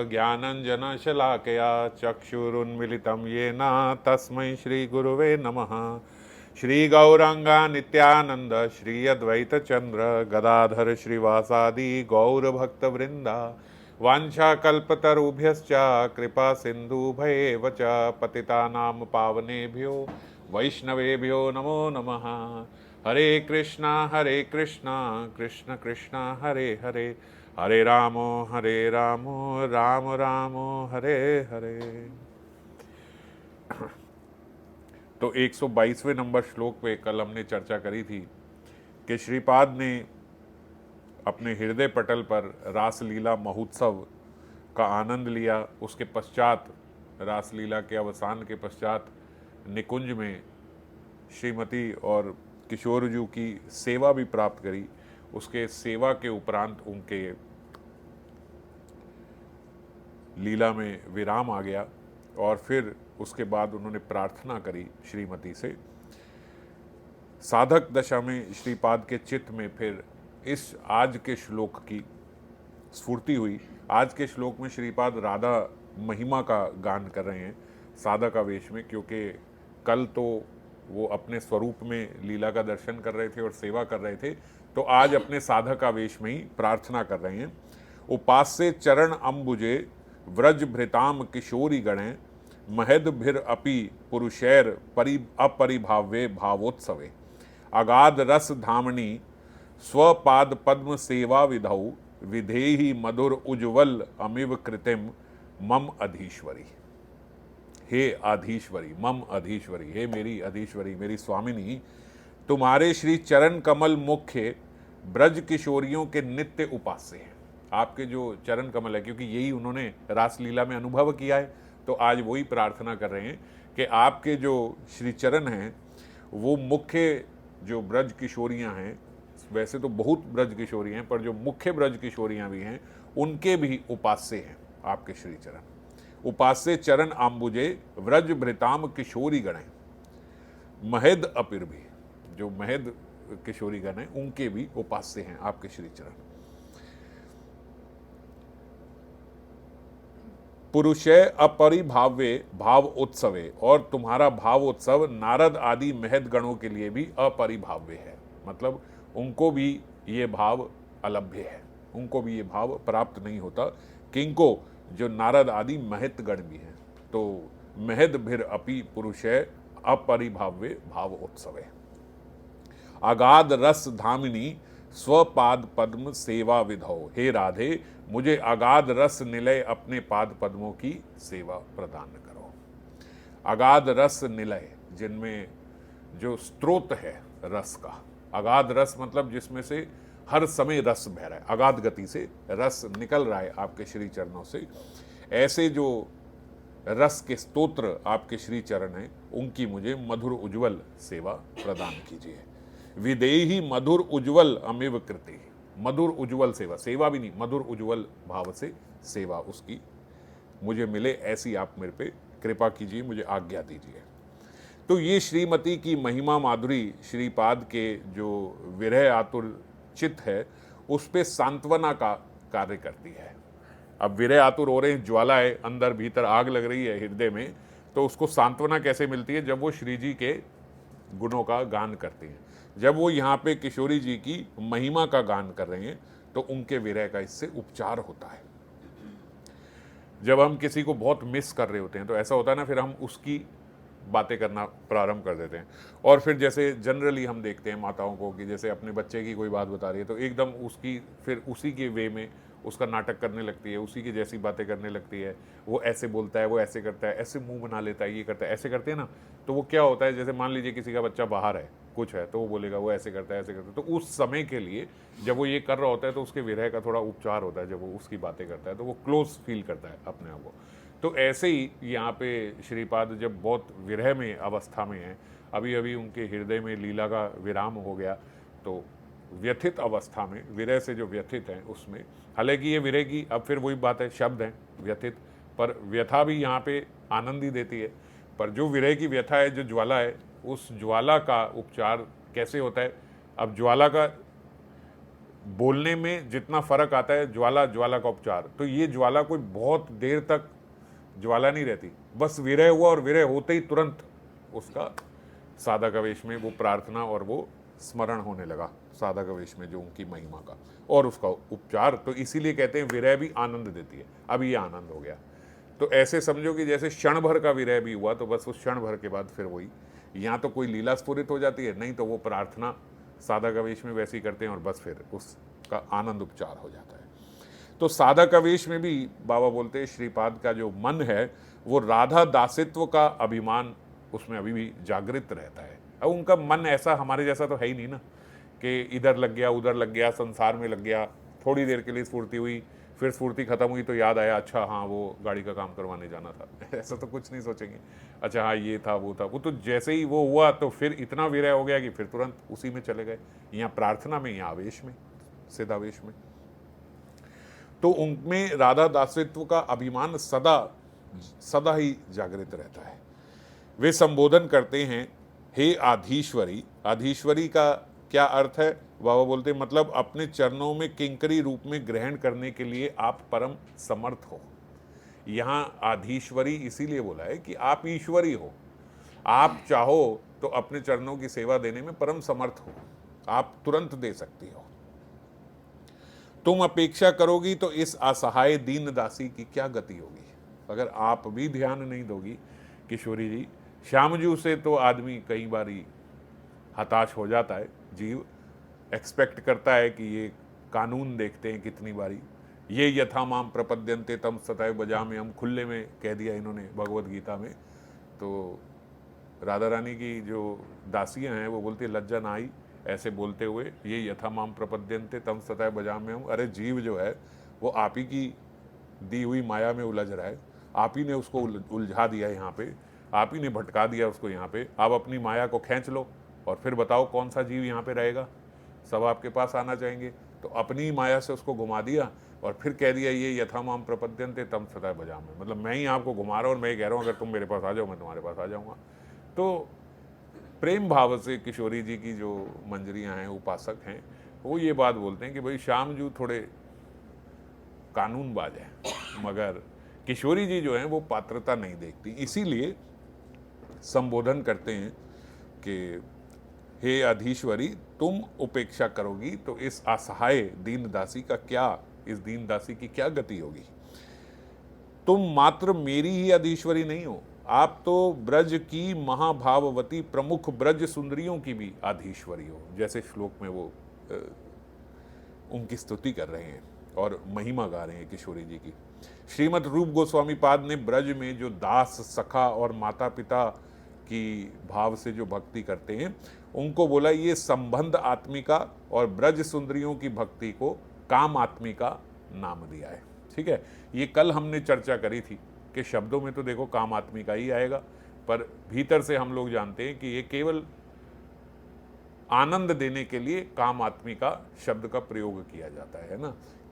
ज्ञानञ्जनशलाकया चक्षुरुन्मिलितं येन तस्मै श्रीगुरुवे नमः। श्रीगौराङ्गा नित्यानन्द श्री अद्वैतचन्द्र गदाधर श्रीवासादि गौरभक्तवृन्दा वाञ्छाकल्पतरुभ्यश्च कृपा सिन्धुभयेव च पतितानां पावनेभ्यो वैष्णवेभ्यो नमो नमः। हरे कृष्णा कृष्ण कृष्णा हरे हरे, हरे राम राम राम हरे हरे। तो 122वें नंबर श्लोक पे कल हमने चर्चा करी थी कि श्रीपाद ने अपने हृदय पटल पर रासलीला महोत्सव का आनंद लिया। उसके पश्चात रासलीला के अवसान के पश्चात निकुंज में श्रीमती और किशोरजू की सेवा भी प्राप्त करी। उसके सेवा के उपरांत उनके लीला में विराम आ गया और फिर उसके बाद उन्होंने प्रार्थना करी श्रीमती से। साधक दशा में श्रीपाद के चित्त में फिर इस आज के श्लोक की स्फूर्ति हुई। आज के श्लोक में श्रीपाद राधा महिमा का गान कर रहे हैं साधक आवेश में, क्योंकि कल तो वो अपने स्वरूप में लीला का दर्शन कर रहे थे और सेवा कर रहे थे, तो आज अपने साधक आवेश में ही प्रार्थना कर रहे हैं। उपास्य चरण अम्बुजे व्रज भृताम किशोरी गणे महद भिर अपि पुरुषैर अपरिभाव्ये भावोत्सवे अगाध रस धामनी स्वपाद पद्म सेवा विधौ विधेहि मधुर उज्ज्वल अमिव कृतिम मम अधीश्वरी। हे अधीश्वरी, मम अधीश्वरी, हे मेरी अधीश्वरी, मेरी स्वामिनी, तुम्हारे श्री चरण कमल मुख्य ब्रज किशोरियों के नित्य उपास्य हैं। आपके जो चरण कमल है, क्योंकि यही उन्होंने रासलीला में अनुभव किया है, तो आज वही प्रार्थना कर रहे हैं कि आपके जो श्री चरण हैं वो मुख्य जो ब्रज किशोरियां हैं, वैसे तो बहुत ब्रज किशोरियां हैं, पर जो मुख्य ब्रज किशोरियां भी हैं उनके भी उपास्य हैं आपके श्री चरण। उपास्य चरण आम्बुजे व्रज भृताम किशोरी गणे महद अपिर भी, जो महद किशोरी गण हैं उनके भी उपास्य हैं आपके श्री चरण। पुरुषे अपरिभाव्य भाव उत्सवे, और तुम्हारा भाव उत्सव नारद आदि महद गणों के लिए भी अपरिभाव्य है, मतलब उनको भी ये भाव अलभ्य है, उनको भी ये भाव प्राप्त नहीं होता। किंको, जो नारद आदि महत गण भी हैं। तो महद भिर अपि पुरुषे अपरिभाव्य भाव उत्सवे अगाध रस धामिनी स्वपाद पद्म सेवा विधौ। हे राधे, मुझे अगाध रस निलय अपने पाद पद्मों की सेवा प्रदान करो। अगाध रस निलय, जिनमें जो स्रोत है रस का, अगाध रस मतलब जिसमें से हर समय रस बह रहा है, अगाध गति से रस निकल रहा है आपके श्री चरणों से, ऐसे जो रस के स्तोत्र आपके श्री चरण हैं उनकी मुझे मधुर उज्ज्वल सेवा प्रदान कीजिए। विदेही मधुर उज्ज्वल अमिव कृति, मधुर उज्ज्वल सेवा, सेवा भी नहीं, मधुर उज्ज्वल भाव से सेवा उसकी मुझे मिले, ऐसी आप मेरे पे कृपा कीजिए, मुझे आज्ञा दीजिए। तो ये श्रीमती की महिमा माधुरी श्रीपाद के जो विरह आतुर चित्त है उस पे सांत्वना का कार्य करती है। अब विरह आतुर हो रहे हैं, ज्वाला है, अंदर भीतर आग लग रही है हृदय में, तो उसको सांत्वना कैसे मिलती है? जब वो श्री जी के गुणों का गान करते हैं, जब वो यहाँ पे किशोरी जी की महिमा का गान कर रहे हैं, तो उनके विरह का इससे उपचार होता है। जब हम किसी को बहुत मिस कर रहे होते हैं तो ऐसा होता है ना, फिर हम उसकी बातें करना प्रारंभ कर देते हैं। और फिर जैसे जनरली हम देखते हैं माताओं को कि जैसे अपने बच्चे की कोई बात बता रही है तो एकदम उसकी फिर उसी के वे में उसका नाटक करने लगती है, उसी की जैसी बातें करने लगती है। वो ऐसे बोलता है, वो ऐसे करता है, ऐसे मुंह बना लेता है, ये करता है, ऐसे करते हैं ना। तो वो क्या होता है, जैसे मान लीजिए किसी का बच्चा बाहर है, कुछ है, तो वो बोलेगा वो ऐसे करता है, ऐसे करता है। तो उस समय के लिए जब वो ये कर रहा होता है तो उसके विरह का थोड़ा उपचार होता है। जब वो उसकी बातें करता है तो वो क्लोज फील करता है अपने आप को। तो ऐसे ही यहाँ पे श्रीपाद जब बहुत विरह में अवस्था में हैं, अभी अभी उनके हृदय में लीला का विराम हो गया, तो व्यथित अवस्था में, विरह से जो व्यथित हैं उसमें, हालांकि ये विरह की अब फिर वही बात है, शब्द हैं व्यथित, पर व्यथा भी यहाँ पे आनंद ही देती है। पर जो विरह की व्यथा है, जो ज्वाला है, उस ज्वाला का उपचार कैसे होता है? अब ज्वाला का बोलने में जितना फर्क आता है, ज्वाला ज्वाला का उपचार, तो ये ज्वाला कोई बहुत देर तक ज्वाला नहीं रहती, बस विरह हुआ और विरह होते ही तुरंत उसका साधक आवेश में वो प्रार्थना और वो स्मरण होने लगा साधक आवेश में जो उनकी महिमा का और उसका उपचार। तो इसीलिए कहते हैं विरह भी आनंद देती है। अब ये आनंद हो गया, तो ऐसे समझो कि जैसे क्षण भर का विरह भी हुआ, तो बस उस क्षण भर के बाद फिर वही, यहाँ तो कोई लीला स्फुरित हो जाती है, नहीं तो वो प्रार्थना साधक आवेश में वैसे ही करते हैं और बस फिर उसका आनंद उपचार हो जाता है। तो साधक आवेश में भी बाबा बोलते हैं श्रीपाद का जो मन है वो राधा दासित्व का अभिमान उसमें अभी भी जागृत रहता है। अब उनका मन ऐसा हमारे जैसा तो है ही नहीं ना कि इधर लग गया उधर लग गया संसार में लग गया, थोड़ी देर के लिए स्फूर्ति हुई, फिर स्फूर्ति खत्म हुई तो याद आया अच्छा हाँ वो गाड़ी का काम करवाने जाना था ऐसा तो कुछ नहीं सोचेंगे, अच्छा हाँ ये था वो था, वो तो जैसे ही वो हुआ तो फिर इतना विरह हो गया कि फिर तुरंत उसी में चले गए, यहाँ प्रार्थना में, यहाँ आवेश में, सिद्धावेश में। तो उनमें राधा दासित्व का अभिमान सदा सदा ही जागृत रहता है। वे संबोधन करते हैं हे आधीश्वरी। आधीश्वरी का क्या अर्थ है? बाबा बोलते हैं मतलब अपने चरणों में किंकरी रूप में ग्रहण करने के लिए आप परम समर्थ हो। यहाँ आधीश्वरी इसीलिए बोला है कि आप ईश्वरी हो, आप चाहो तो अपने चरणों की सेवा देने में परम समर्थ हो, आप तुरंत दे सकती हो। तुम अपेक्षा करोगी तो इस असहाय दीन दासी की क्या गति होगी। अगर आप भी ध्यान नहीं दोगी किशोरी जी, श्यामजू से तो आदमी कई बारी हताश हो जाता है, जीव एक्सपेक्ट करता है कि ये कानून देखते हैं कितनी बारी, ये यथा माम प्रपद्यन्ते तम सतैव भजामि, हम खुले में कह दिया इन्होंने भगवत गीता में। तो राधा रानी की जो दासियां हैं वो बोलती है लज्जा ना आई ऐसे बोलते हुए, ये यथा माम प्रपद्यन्ते तम सतैव भजामि हम। अरे जीव जो है वो आप ही की दी हुई माया में उलझ रहा है, आप ही ने उसको उलझा दिया यहाँ पे, आप ही ने भटका दिया उसको यहाँ पे। आप अपनी माया को खींच लो और फिर बताओ कौन सा जीव यहाँ पे रहेगा, सब आपके पास आना चाहेंगे। तो अपनी माया से उसको घुमा दिया और फिर कह दिया ये यथा माम प्रपद्यन्ते तम सतैव भजामि, मतलब मैं ही आपको घुमा रहा हूँ और मैं ही कह रहा हूँ अगर तुम मेरे पास आ जाओ मैं तुम्हारे पास आ जाऊँगा। तो प्रेम भाव से किशोरी जी की जो मंजरियाँ हैं, उपासक हैं, वो ये बात बोलते हैं कि भाई श्यामजू थोड़े कानूनबाज हैं, मगर किशोरी जी जो हैं वो पात्रता नहीं देखती, इसीलिए संबोधन करते हैं कि हे अधीश्वरी तुम उपेक्षा करोगी तो इस असहाय दीन दासी का क्या, इस दीन दासी की क्या गति होगी। तुम मात्र मेरी ही अधीश्वरी नहीं हो, आप तो ब्रज की महाभाववती प्रमुख ब्रज सुंदरियों की भी अधीश्वरी हो। जैसे श्लोक में वो उनकी स्तुति कर रहे हैं और महिमा गा रहे हैं किशोरी जी की। श्रीमद रूप गोस्वामी पाद ने ब्रज में जो दास सखा और माता पिता की भाव से जो भक्ति करते हैं उनको बोला ये संबंध आत्मिका, और ब्रज सुंदरियों की भक्ति को काम आत्मिका नाम दिया है। ठीक है, ये कल हमने चर्चा करी थी कि शब्दों में तो देखो काम आत्मिका ही आएगा, पर भीतर से हम लोग जानते हैं कि ये केवल आनंद देने के लिए काम आत्मिका शब्द का प्रयोग किया जाता है ना,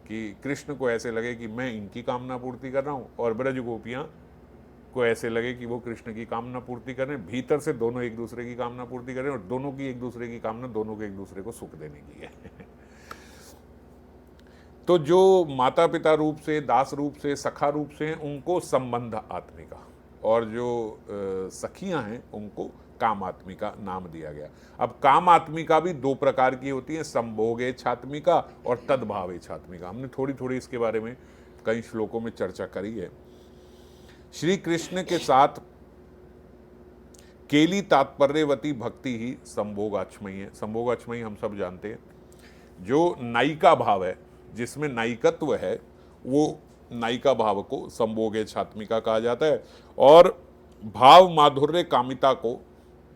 कि कृष्ण को ऐसे लगे कि मैं इनकी कामना पूर्ति कर रहा हूँ और ब्रज गोपियाँ को ऐसे लगे कि वो कृष्ण की कामना पूर्ति कर रहे हैं। भीतर से दोनों एक दूसरे की कामना पूर्ति कर रहे हैं और दोनों की एक दूसरे की कामना दोनों को एक दूसरे को सुख देने की है तो जो माता पिता रूप से, दास रूप से, सखा रूप से हैं उनको संबंध आत्मिका, और जो सखियां हैं उनको काम आत्मिका नाम दिया गया। अब काम आत्मिका भी दो प्रकार की होती है, संभोगे छात्मिका और तद्भावे छात्मिका। हमने थोड़ी थोड़ी इसके बारे में कई श्लोकों में चर्चा करी है। श्री कृष्ण के साथ केली तात्पर्यवती भक्ति ही संभोगाक्षमयी है। संभोगाक्षमयी हम सब जानते हैं, जो नायिका भाव है, जिसमें नायिकत्व है, वो नायिका भाव को संभोगे छात्मिका कहा जाता है। और भाव माधुर्य कामिता को,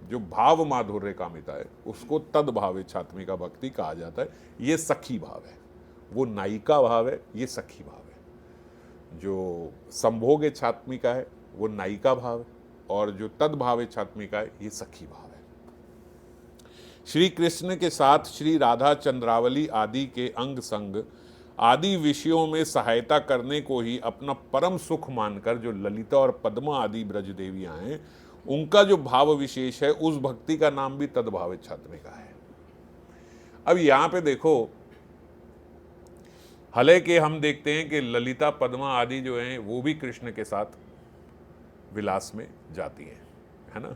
जो भाव माधुर्य कामिता है, उसको तद्भावे छात्मिका भक्ति कहा जाता है। ये सखी भाव है, वो नायिका भाव है, ये सखी भाव है। जो संभोगे छात्मिका है वो नायिका भाव है, और जो तद्भावे छात्मिका है ये सखी भाव है। श्री कृष्ण के साथ श्री राधा चंद्रावली आदि के अंग संग आदि विषयों में सहायता करने को ही अपना परम सुख मानकर जो ललिता और पद्मा आदि ब्रज देवियां हैं, उनका जो भाव विशेष है, उस भक्ति का नाम भी तद्भावे छात्मिका है। अब यहाँ पे देखो, हालांकि हम देखते हैं कि ललिता पद्मा आदि जो हैं वो भी कृष्ण के साथ विलास में जाती हैं, है ना।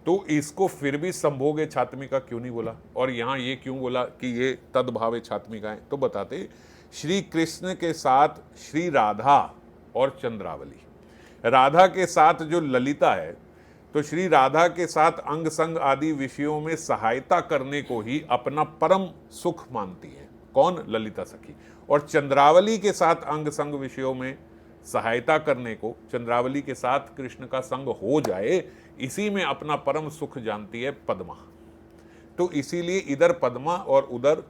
तो इसको फिर भी संभोगे छात्मिका क्यों नहीं बोला, और यहाँ ये क्यों बोला कि ये तद्भावे छात्मिका है? तो बताते श्री कृष्ण के साथ श्री राधा और चंद्रावली, राधा के साथ जो ललिता है, तो श्री राधा के साथ अंग संग आदि विषयों में सहायता करने को ही अपना परम सुख मानती है। कौन? ललिता सखी। और चंद्रावली के साथ अंग संग विषयों में सहायता करने को, चंद्रावली के साथ कृष्ण का संग हो जाए, इसी में अपना परम सुख जानती है पद्मा। तो इसीलिए इधर पद्मा और उधर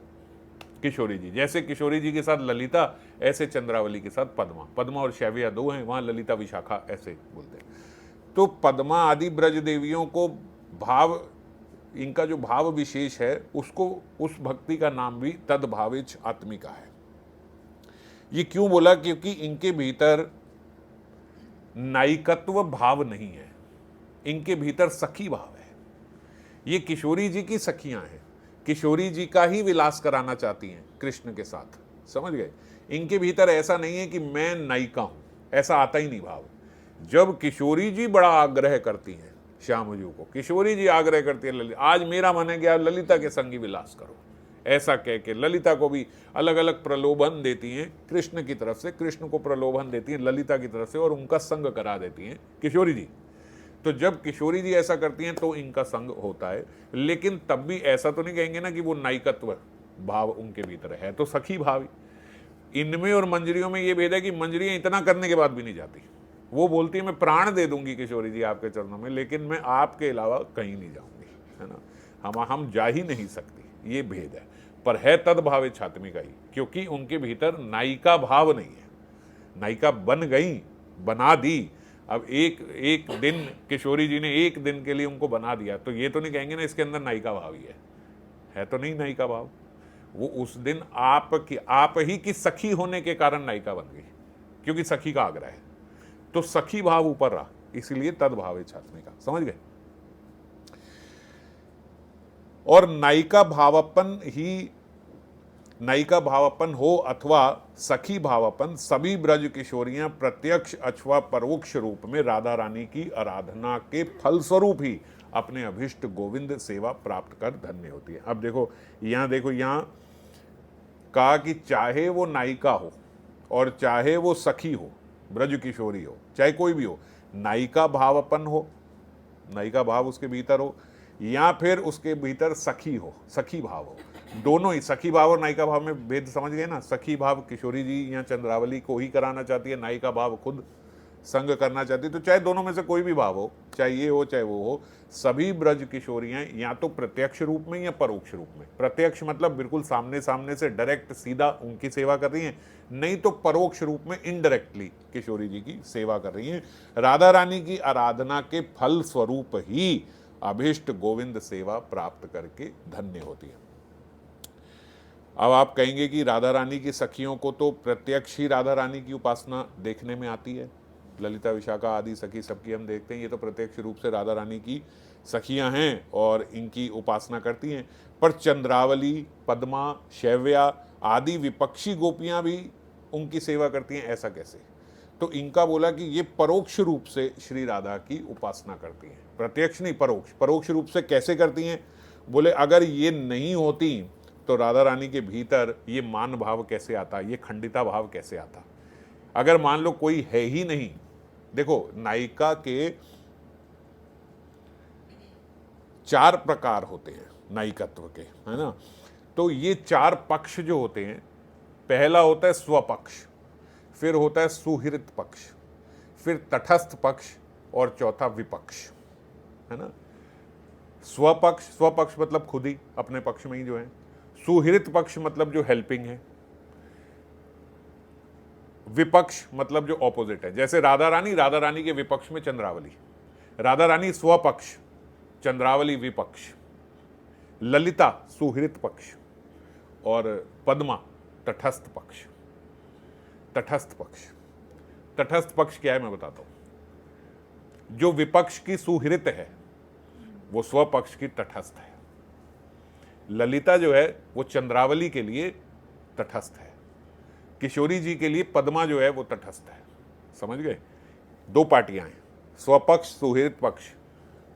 किशोरी जी, जैसे किशोरी जी के साथ ललिता, ऐसे चंद्रावली के साथ पद्मा। पद्मा और शैव्या दो हैं, वहां ललिता विशाखा ऐसे बोलते हैं। तो पद्मा आदि ब्रज देवियों को भाव, इनका जो भाव विशेष है उसको, उस भक्ति का नाम भी तद्भावेच आत्मिका है। ये क्यों बोला? क्योंकि इनके भीतर नायिकत्व भाव नहीं है, इनके भीतर सखी भाव है। ये किशोरी जी की सखियां हैं, किशोरी जी का ही विलास कराना चाहती हैं कृष्ण के साथ, समझ गए। इनके भीतर ऐसा नहीं है कि मैं नायिका हूं, ऐसा आता ही नहीं भाव। जब किशोरी जी बड़ा आग्रह करती हैं श्याम जी को, किशोरी जी आग्रह करती है ललिता, आज मेरा मन है कि आप ललिता के संगी विलास करो, ऐसा कह के ललिता को भी अलग अलग प्रलोभन देती हैं कृष्ण की तरफ से, कृष्ण को प्रलोभन देती हैं ललिता की तरफ से, और उनका संग करा देती हैं किशोरी जी। तो जब किशोरी जी ऐसा करती हैं तो इनका संग होता है, लेकिन तब भी ऐसा तो नहीं कहेंगे ना कि वो नायिकत्व भाव उनके भीतर है, तो सखी भाव। इनमें और मंजरियों में ये भेद है कि मंजरियां इतना करने के बाद भी नहीं जाती, वो बोलती है मैं प्राण दे दूंगी किशोरी जी आपके चरणों में, लेकिन मैं आपके अलावा कहीं नहीं जाऊंगी, है ना, हम जा ही नहीं सकती, ये भेद है। पर है तद्भावे छात्मिका ही, क्योंकि उनके भीतर नायिका भाव नहीं है। नायिका बन गई, बना दी। अब एक दिन किशोरी जी ने एक दिन के लिए उनको बना दिया, तो ये तो नहीं कहेंगे ना इसके अंदर नायिका भाव ही है तो नहीं नायिका भाव। वो उस दिन आप ही की सखी होने के कारण नायिका बन गई, क्योंकि सखी का आग्रह है, तो सखी भाव ऊपर रहा, इसीलिए तद्भावे छात्मिका, समझ गए। और नायिका भावापन हो अथवा सखी भावापन, सभी ब्रज किशोरियां प्रत्यक्ष अथवा परोक्ष रूप में राधा रानी की आराधना के फलस्वरूप ही अपने अभिष्ट गोविंद सेवा प्राप्त कर धन्य होती है। अब देखो यहां कहा कि चाहे वो नायिका हो और चाहे वो सखी हो, ब्रज किशोरी हो, चाहे कोई भी हो, नायिका भावापन हो, नायिका भाव उसके भीतर हो, या फिर उसके भीतर सखी हो, सखी भाव हो, दोनों ही। सखी भाव और नायिका भाव में भेद समझ गए ना। सखी भाव किशोरी जी या चंद्रावली को ही कराना चाहती है, नायिका भाव खुद संग करना चाहती है। तो चाहे दोनों में से कोई भी भाव हो, चाहे ये हो चाहे वो हो, सभी ब्रज किशोरियां या तो प्रत्यक्ष रूप में या परोक्ष रूप में, प्रत्यक्ष मतलब बिल्कुल सामने सामने से डायरेक्ट सीधा उनकी सेवा कर रही हैं, नहीं तो परोक्ष रूप में इनडायरेक्टली किशोरी जी की सेवा कर रही हैं। राधा रानी की आराधना के फल स्वरूप ही अभिष्ट गोविंद सेवा प्राप्त करके धन्य होती है। अब आप कहेंगे कि राधा रानी की सखियों को तो प्रत्यक्ष ही राधा रानी की उपासना देखने में आती है, ललिता विशाखा आदि सखी सबकी हम देखते हैं, ये तो प्रत्यक्ष रूप से राधा रानी की सखियां हैं और इनकी उपासना करती हैं। पर चंद्रावली, पद्मा, शैव्या आदि विपक्षी गोपियां भी उनकी सेवा करती हैं, ऐसा कैसे? तो इनका बोला कि ये परोक्ष रूप से श्री राधा की उपासना करती हैं, प्रत्यक्ष नहीं, परोक्ष। परोक्ष रूप से कैसे करती हैं? बोले अगर ये नहीं होती तो राधा रानी के भीतर ये मान भाव कैसे आता, ये खंडिता भाव कैसे आता? अगर मान लो कोई है ही नहीं, देखो नायिका के 4 प्रकार होते हैं नायिकत्व के, है ना। तो ये 4 पक्ष जो होते हैं, पहला होता है स्वपक्ष, फिर होता है सुहृत पक्ष, फिर तटस्थ पक्ष और चौथा विपक्ष, है ना। स्वपक्ष मतलब खुद ही अपने पक्ष में ही जो है। सुहृत पक्ष मतलब जो हेल्पिंग है। विपक्ष मतलब जो ऑपोजिट है, जैसे राधा रानी के विपक्ष में चंद्रावली, राधा रानी स्वपक्ष, चंद्रावली विपक्ष, ललिता सुहृत पक्ष और पद्मा तटस्थ पक्ष। तटस्थ पक्ष क्या है मैं बताता हूं। जो विपक्ष की सुहृत है वो स्वपक्ष की तटस्थ है। ललिता जो है वो चंद्रावली के लिए तटस्थ है, किशोरी जी के लिए पद्मा जो है वो तटस्थ है। समझ गए? दो पार्टियां हैं, स्वपक्ष, सुहृद पक्ष,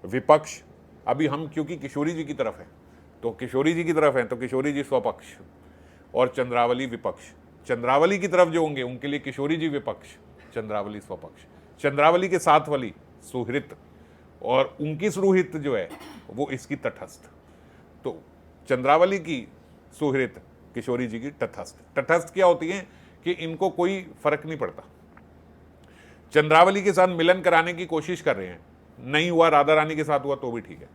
विपक्ष। अभी हम क्योंकि किशोरी जी की तरफ है तो किशोरी जी की तरफ है तो किशोरी जी स्वपक्ष और चंद्रावली विपक्ष। चंद्रावली की तरफ जो होंगे उनके लिए किशोरी जी विपक्ष, चंद्रावली स्वपक्ष। चंद्रावली के साथ वाली सुहृत और उनकी सुहृत जो है वो इसकी तटस्थ। तो चंद्रावली की सुहृत, किशोरी जी की तटस्थ। तटस्थ क्या होती है कि इनको कोई फर्क नहीं पड़ता। चंद्रावली के साथ मिलन कराने की कोशिश कर रहे हैं, नहीं हुआ, राधा रानी के साथ हुआ तो भी ठीक है,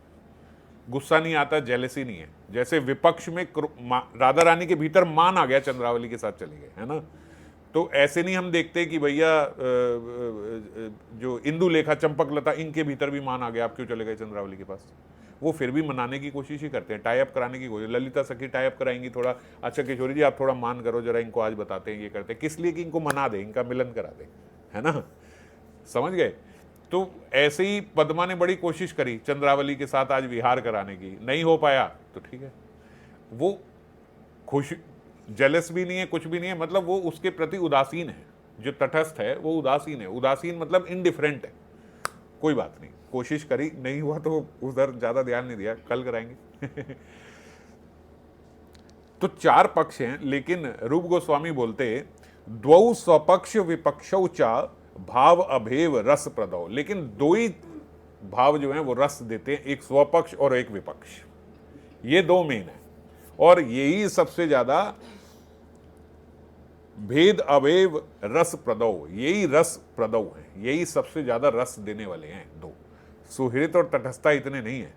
गुस्सा नहीं आता, जेलसी नहीं है। जैसे विपक्ष में राधा रानी के भीतर मान आ गया, चंद्रावली के साथ चले गए, है ना। तो ऐसे नहीं हम देखते कि भैया जो इंदु लेखा, चंपक लता, इनके भीतर भी मान आ गया, आप क्यों चले गए चंद्रावली के पास। वो फिर भी मनाने की कोशिश ही करते हैं, टाई अप कराने की कोशिश। ललिता सखी टाई अप कराएंगी थोड़ा, अच्छा किशोरी जी आप थोड़ा मान करो जरा, इनको आज बताते हैं, ये करते हैं, किस लिए कि इनको मना दे, इनका मिलन करा दे, है ना। समझ गए? तो ऐसे ही पद्मा ने बड़ी कोशिश करी चंद्रावली के साथ आज विहार कराने की, नहीं हो पाया तो ठीक है, वो खुश, जेलस भी नहीं है, कुछ भी नहीं है, मतलब वो उसके प्रति उदासीन है। जो तटस्थ है वो उदासीन है। उदासीन मतलब इनडिफरेंट है, कोई बात नहीं, कोशिश करी, नहीं हुआ तो उधर ज्यादा ध्यान नहीं दिया, कल कराएंगे। तो चार पक्ष हैं, लेकिन रूप गोस्वामी बोलते द्वौ स्वपक्ष विपक्षौ चा भाव अभेव रस प्रदौ। लेकिन दो ही भाव जो हैं वो रस देते हैं, एक स्वपक्ष और एक विपक्ष, ये दो मेन है। और यही सबसे ज्यादा भेद अवेव रस प्रदौ, यही रस प्रदौ है, यही सबसे ज्यादा रस देने वाले हैं दो। सुहृत और तटस्थता इतने नहीं है,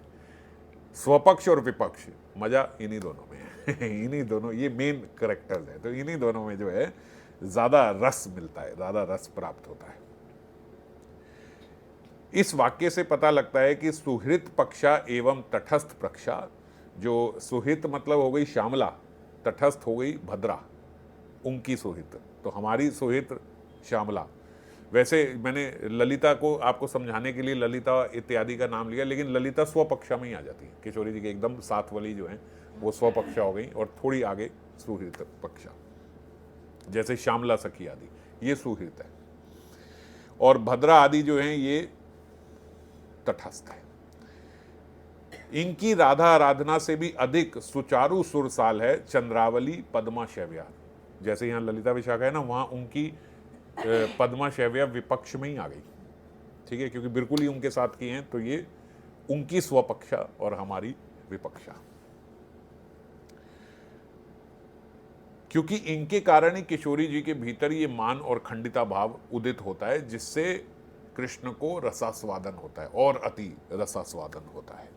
स्वपक्ष और विपक्ष मजा इन्हीं दोनों में है। इन्हीं दोनों, ये मेन करेक्टर्स है, तो इन्हीं दोनों में जो है ज्यादा रस मिलता है, ज्यादा रस प्राप्त होता है। इस वाक्य से पता लगता है कि सुहृत पक्षा एवं तटस्थ पक्षा, जो सुहृत मतलब हो गई श्यामला, तटस्थ हो गई भद्रा, उनकी सुहृत, तो हमारी सुहृत श्यामला। वैसे मैंने ललिता को आपको समझाने के लिए ललिता इत्यादि का नाम लिया, लेकिन ललिता स्वपक्षा में ही आ जाती है। किशोरी जी के एकदम साथ वाली जो है वो स्वपक्षा हो गई, और थोड़ी आगे सुहृत पक्षा, जैसे श्यामला सखी आदि, ये सुहृत है, और भद्रा आदि जो हैं ये तटस्थ है। इनकी राधा आराधना से भी अधिक सुचारू सुरसाल है चंद्रावली पद्मा शैव्या। जैसे यहां ललिता विशाखा है ना, वहां उनकी पद्मा शैव्या विपक्ष में ही आ गई, ठीक है, क्योंकि बिल्कुल ही उनके साथ की हैं, तो ये उनकी स्वपक्षा और हमारी विपक्षा। क्योंकि इनके कारण ही किशोरी जी के भीतर ये मान और खंडिता भाव उदित होता है, जिससे कृष्ण को रसास्वादन होता है, और अति रसास्वादन होता है।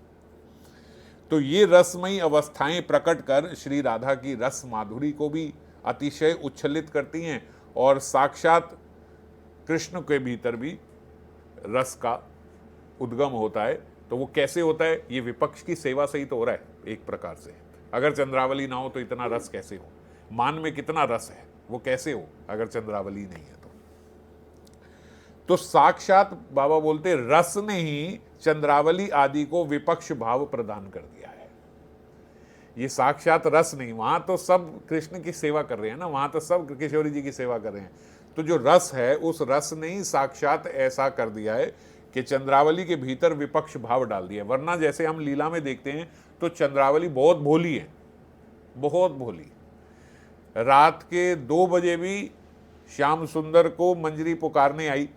तो ये रसमयी अवस्थाएं प्रकट कर श्री राधा की रस माधुरी को भी अतिशय उच्छलित करती हैं, और साक्षात कृष्ण के भीतर भी रस का उद्गम होता है। तो वो कैसे होता है? ये विपक्ष की सेवा से ही तो हो रहा है एक प्रकार से। अगर चंद्रावली ना हो तो इतना रस कैसे हो? मान में कितना रस है, वो कैसे हो अगर चंद्रावली नहीं है तो साक्षात बाबा बोलते रस ने ही चंद्रावली आदि को विपक्ष भाव प्रदान कर दिया है। ये साक्षात रस नहीं, वहां तो सब कृष्ण की सेवा कर रहे हैं ना, वहां तो सब किशोरी जी की सेवा कर रहे हैं। तो जो रस है, उस रस ने ही साक्षात ऐसा कर दिया है कि चंद्रावली के भीतर विपक्ष भाव डाल दिया। वरना जैसे हम लीला में देखते हैं तो चंद्रावली बहुत भोली है, बहुत भोली। रात के 2 बजे भी श्याम सुंदर को मंजरी पुकारने आई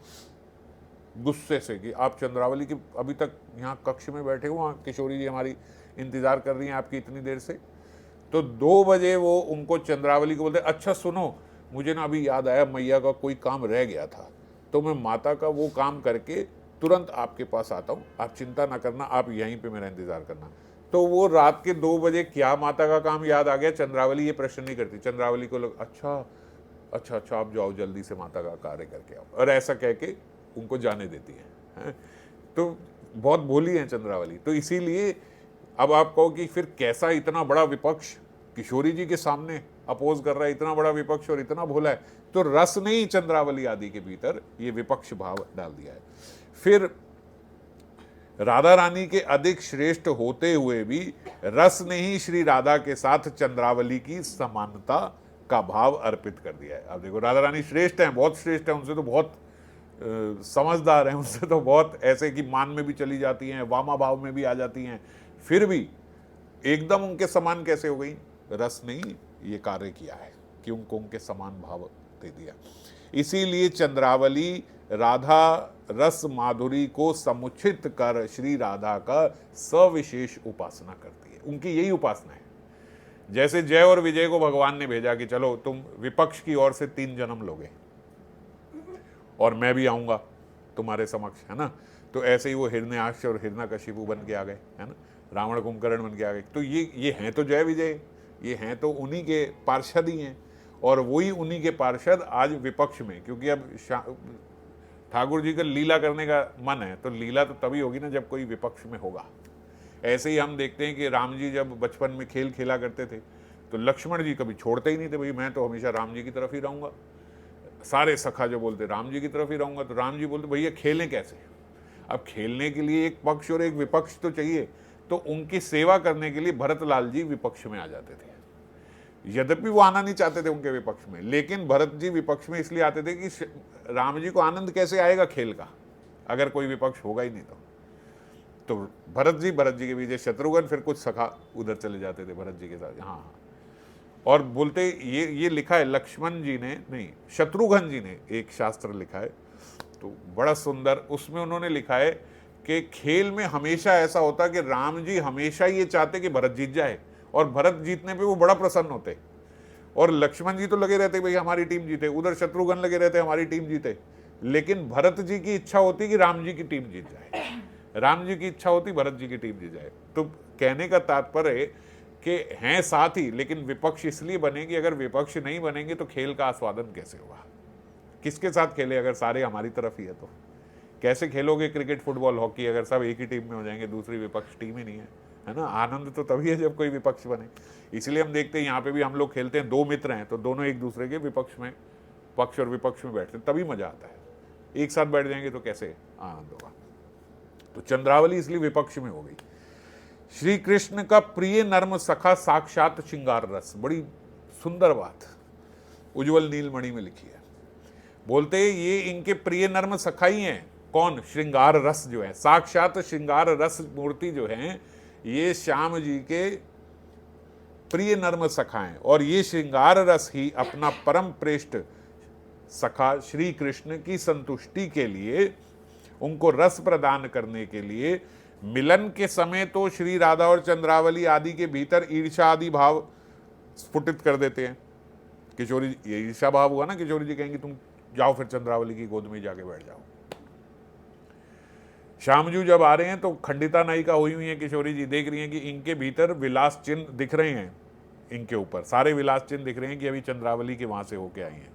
गुस्से से कि आप चंद्रावली की अभी तक यहाँ कक्ष में बैठे हो, वहाँ किशोरी जी हमारी इंतजार कर रही हैं आपकी इतनी देर से। तो 2 बजे वो उनको चंद्रावली को बोलते, अच्छा सुनो, मुझे ना अभी याद आया मैया का कोई काम रह गया था, तो मैं माता का वो काम करके तुरंत आपके पास आता हूँ, आप चिंता ना करना, आप यहीं पे मेरा इंतजार करना। तो वो रात के 2 बजे क्या माता का काम याद आ गया? चंद्रावली ये प्रश्न नहीं करती। चंद्रावली को लोग अच्छा अच्छा अच्छा आप जाओ जल्दी से माता का कार्य करके आओ, और ऐसा कह के उनको जाने देती है। तो बहुत भोली है चंद्रावली। तो इसीलिए अब आप कहो कि फिर कैसा इतना बड़ा विपक्ष किशोरी जी के सामने अपोज कर रहा है, इतना बड़ा विपक्ष और इतना भोला है। तो रस ने ही चंद्रावली आदि के भीतर ये विपक्ष भाव डाल दिया है। फिर राधा रानी के अधिक श्रेष्ठ होते हुए भी रस ने ही श्री राधा के साथ चंद्रावली की समानता का भाव अर्पित कर दिया है। अब देखो राधा रानी श्रेष्ठ हैं, बहुत श्रेष्ठ हैं, उनसे तो बहुत समझदार हैं, उनसे तो बहुत ऐसे कि मान में भी चली जाती हैं, वामा भाव में भी आ जाती हैं, फिर भी एकदम उनके समान कैसे हो गई? रस ने ये कार्य किया है कि उनको उनके समान भाव दे दिया। इसीलिए चंद्रावली राधा रस माधुरी को समुचित कर श्री राधा का सविशेष उपासना करती है। उनकी यही उपासना है। जैसे जय और विजय को भगवान ने भेजा कि चलो तुम विपक्ष की ओर से 3 जन्म लोगे और मैं भी आऊंगा तुम्हारे समक्ष, है ना। तो ऐसे ही वो हिरण्याक्ष और हिरण्यकशिपु बन के आ गए, है ना, रावण कुंभकर्ण बन के आ गए। तो ये हैं तो जय विजय, ये हैं तो उन्हीं के पार्षद ही हैं, और वही उन्हीं के पार्षद आज विपक्ष में, क्योंकि अब ठाकुर जी का लीला करने का मन है, तो लीला तो तभी होगी ना जब कोई विपक्ष में होगा। ऐसे ही हम देखते हैं कि राम जी जब बचपन में खेल खेला करते थे तो लक्ष्मण जी कभी छोड़ते ही नहीं थे, भाई मैं तो हमेशा राम जी की तरफ ही रहूंगा। सारे सखा जो बोलते राम जी की तरफ ही रहूंगा, तो राम जी बोलते भैया खेलें कैसे? अब खेलने के लिए एक पक्ष और एक विपक्ष तो चाहिए, तो उनकी सेवा करने के लिए भरतलाल जी विपक्ष में आ जाते थे। यद्यपि वो आना नहीं चाहते थे उनके विपक्ष में, लेकिन भरत जी विपक्ष में इसलिए आते थे कि राम जी को आनंद कैसे आएगा खेल का, अगर कोई विपक्ष होगा ही नहीं तो भरत जी के पीछे शत्रुघ्न, फिर कुछ सखा उधर चले जाते थे भरत जी के साथ। हाँ, और बोलते ये लिखा है लक्ष्मण जी ने, नहीं शत्रुघ्न जी ने एक शास्त्र लिखा है, तो बड़ा सुंदर, उसमें उन्होंने लिखा है कि खेल में हमेशा ऐसा होता कि राम जी हमेशा ये चाहते कि भरत जीत जाए, और भरत जीतने पे वो बड़ा प्रसन्न होते, और लक्ष्मण जी तो लगे रहते भाई हमारी टीम जीते, उधर शत्रुघ्न लगे रहते हमारी टीम जीते, लेकिन भरत जी की इच्छा होती कि राम जी की टीम जीत जाए, राम जी की इच्छा होती भरत जी की टीम जीत जाए। तो कहने का तात्पर्य कि हैं साथ ही, लेकिन विपक्ष इसलिए बनेगी, अगर विपक्ष नहीं बनेंगे तो खेल का आस्वादन कैसे होगा? किसके साथ खेले अगर सारे हमारी तरफ ही है तो? कैसे खेलोगे क्रिकेट, फुटबॉल, हॉकी अगर सब एक ही टीम में हो जाएंगे, दूसरी विपक्ष टीम ही नहीं है ना? आनंद तो तभी है जब कोई विपक्ष बने। इसलिए हम देखते हैं यहाँ पे भी हम लोग खेलते हैं, 2 मित्र हैं तो दोनों एक दूसरे के विपक्ष में, पक्ष और विपक्ष में बैठते हैं, तभी मजा आता है। एक साथ बैठ जाएंगे तो कैसे आनंद होगा? तो चंद्रावली इसलिए विपक्ष में हो गई। श्री कृष्ण का प्रिय नर्म सखा साक्षात श्रृंगार रस, बड़ी सुंदर बात उज्जवल नीलमणि में लिखी है। बोलते ये इनके प्रिय नर्म सखा ही हैं। कौन? श्रृंगार रस जो है, साक्षात श्रृंगार रस मूर्ति जो है, ये श्याम जी के प्रिय नर्म सखा हैं, और ये श्रृंगार रस ही अपना परम प्रेष्ठ सखा श्री कृष्ण की संतुष्टि के लिए, उनको रस प्रदान करने के लिए मिलन के समय तो श्री राधा और चंद्रावली आदि के भीतर ईर्षा आदि भाव स्फुटित कर देते हैं। किशोरी, ये ईर्षा भाव हुआ ना, किशोरी जी कहेंगे तुम जाओ फिर चंद्रावली की गोद में जाके बैठ जाओ। श्यामजू जब आ रहे हैं तो खंडिता नायिका हुई हुई है किशोरी जी, देख रही हैं कि इनके भीतर विलास चिन्ह दिख रहे हैं, इनके ऊपर सारे विलास चिन्ह दिख रहे हैं कि अभी चंद्रावली के वहां से होके आई हैं।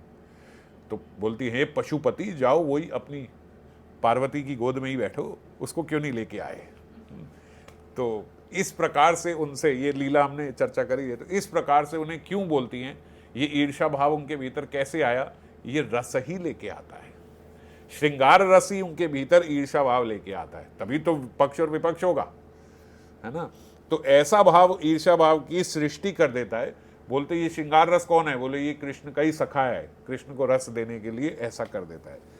तो बोलती है पशुपति जाओ वही अपनी पार्वती की गोद में ही बैठो, उसको क्यों नहीं लेके आए? तो इस प्रकार से उनसे, ये लीला हमने चर्चा करी है, तो इस प्रकार से उन्हें क्यों बोलती हैं, ये ईर्षा भाव उनके भीतर कैसे आया? ये रस ही लेके आता है, श्रृंगार रस ही उनके भीतर ईर्षा भाव लेके आता है, तभी तो पक्ष और विपक्ष होगा, है ना। तो ऐसा भाव ईर्षा भाव की सृष्टि कर देता है। बोलते ये श्रृंगार रस कौन है? बोले ये कृष्ण का ही सखा है, कृष्ण को रस देने के लिए ऐसा कर देता है।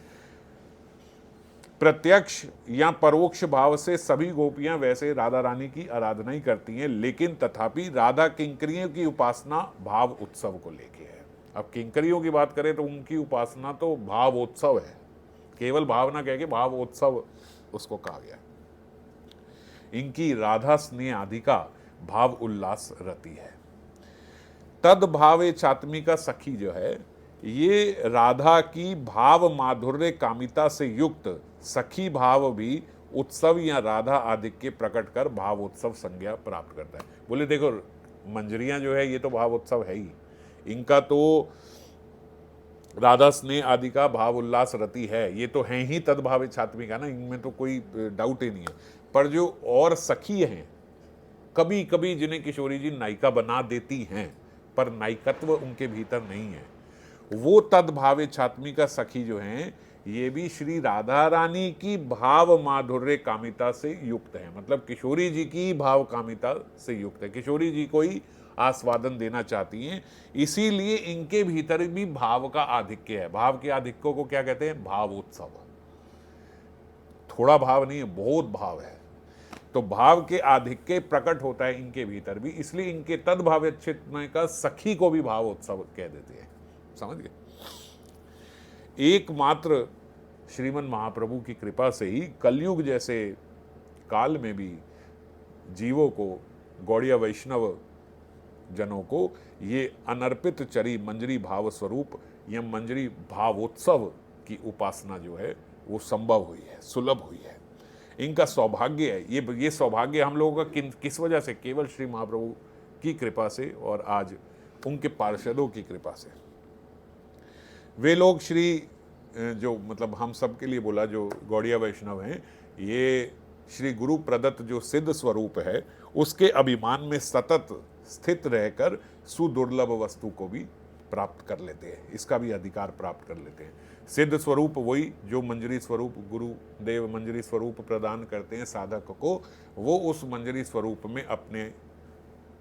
प्रत्यक्ष या परोक्ष भाव से सभी गोपियां वैसे राधा रानी की आराधना ही करती हैं, लेकिन तथापि राधा किंकरियों की उपासना भाव उत्सव को लेके है। अब किंकरियों की बात करें तो उनकी उपासना तो भावोत्सव है, केवल भावना कह के भावोत्सव उसको कहा गया। इनकी राधा स्नेह आदि का भाव उल्लास रति है। तद भावे चात्मिका सखी जो है, ये राधा की भाव माधुर्य कामिता से युक्त सखी भाव भी उत्सव या राधा आदि के प्रकट कर भाव उत्सव संज्ञा प्राप्त करता है। बोले देखो मंजरियां जो है ये तो भाव उत्सव है ही, इनका तो राधा स्नेह आदि का भाव उल्लास रति है, ये तो हैं ही तदभावे छात्मिका ना, इनमें तो कोई डाउट ही नहीं है। पर जो और सखी हैं, कभी कभी जिन्हें किशोरी जी नायिका बना देती हैं, पर नायिकत्व उनके भीतर नहीं है, वो तदभावे छात्मिका सखी जो हैं, ये भी श्री राधा रानी की भाव माधुर्य कामिता से युक्त है। मतलब किशोरी जी की भाव कामिता से युक्त है, किशोरी जी को ही आस्वादन देना चाहती हैं, इसीलिए इनके भीतर भी भाव का आधिक्य है। भाव के आधिक्य को क्या कहते हैं? भावोत्सव। थोड़ा भाव नहीं है, बहुत भाव है। तो भाव के आधिक्य प्रकट होता है इनके भीतर भी, इसलिए इनके तद्भावचित्तमय का सखी को भी भावोत्सव कह देते हैं। समझ गए? एकमात्र श्रीमन महाप्रभु की कृपा से ही कलयुग जैसे काल में भी जीवों को, गौड़िया वैष्णव जनों को, ये अनर्पित चरी मंजरी भाव स्वरूप या मंजरी भावोत्सव की उपासना जो है वो संभव हुई है, सुलभ हुई है। इनका सौभाग्य है। ये सौभाग्य हम लोगों का किस वजह से? केवल श्री महाप्रभु की कृपा से और आज उनके पार्षदों की कृपा से। वे लोग जो मतलब हम सब के लिए बोला, जो गौड़िया वैष्णव हैं, ये श्री गुरु प्रदत्त जो सिद्ध स्वरूप है उसके अभिमान में सतत स्थित रहकर सुदुर्लभ वस्तु को भी प्राप्त कर लेते हैं, इसका भी अधिकार प्राप्त कर लेते हैं। सिद्ध स्वरूप वही जो मंजरी स्वरूप, गुरुदेव मंजरी स्वरूप प्रदान करते हैं साधक को, वो उस मंजरी स्वरूप में अपने